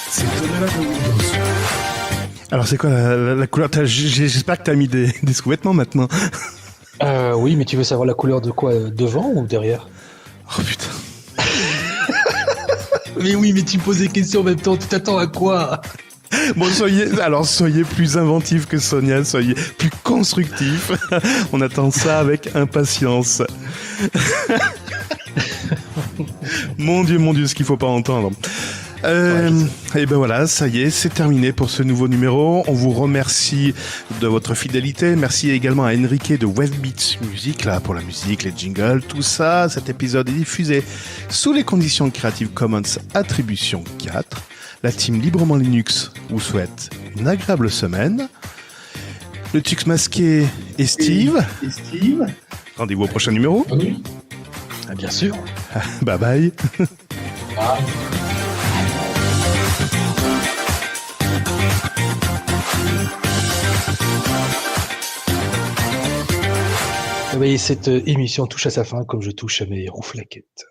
c'est au-delà de Windows. Alors c'est quoi la couleur? J'espère que t'as mis des sous-vêtements maintenant. Oui, mais tu veux savoir la couleur de quoi, devant ou derrière? Oh putain. Mais oui, mais tu me poses des questions en même temps, tu t'attends à quoi? Bon, soyez plus inventifs que Sonia, soyez plus constructifs. On attend ça avec impatience. Mon Dieu, ce qu'il faut pas entendre. Et ben voilà, ça y est, c'est terminé pour ce nouveau numéro. On vous remercie de votre fidélité. Merci également à Enrique de Webbeats Music, là, pour la musique, les jingles, tout ça. Cet épisode est diffusé sous les conditions Creative Commons Attribution 4. La team Librement Linux vous souhaite une agréable semaine. Le Tux Masqué et Steve. Rendez-vous au prochain numéro. Oui. Ah, bien sûr. Bye bye. Ah. Oui, cette émission touche à sa fin comme je touche à mes rouflaquettes.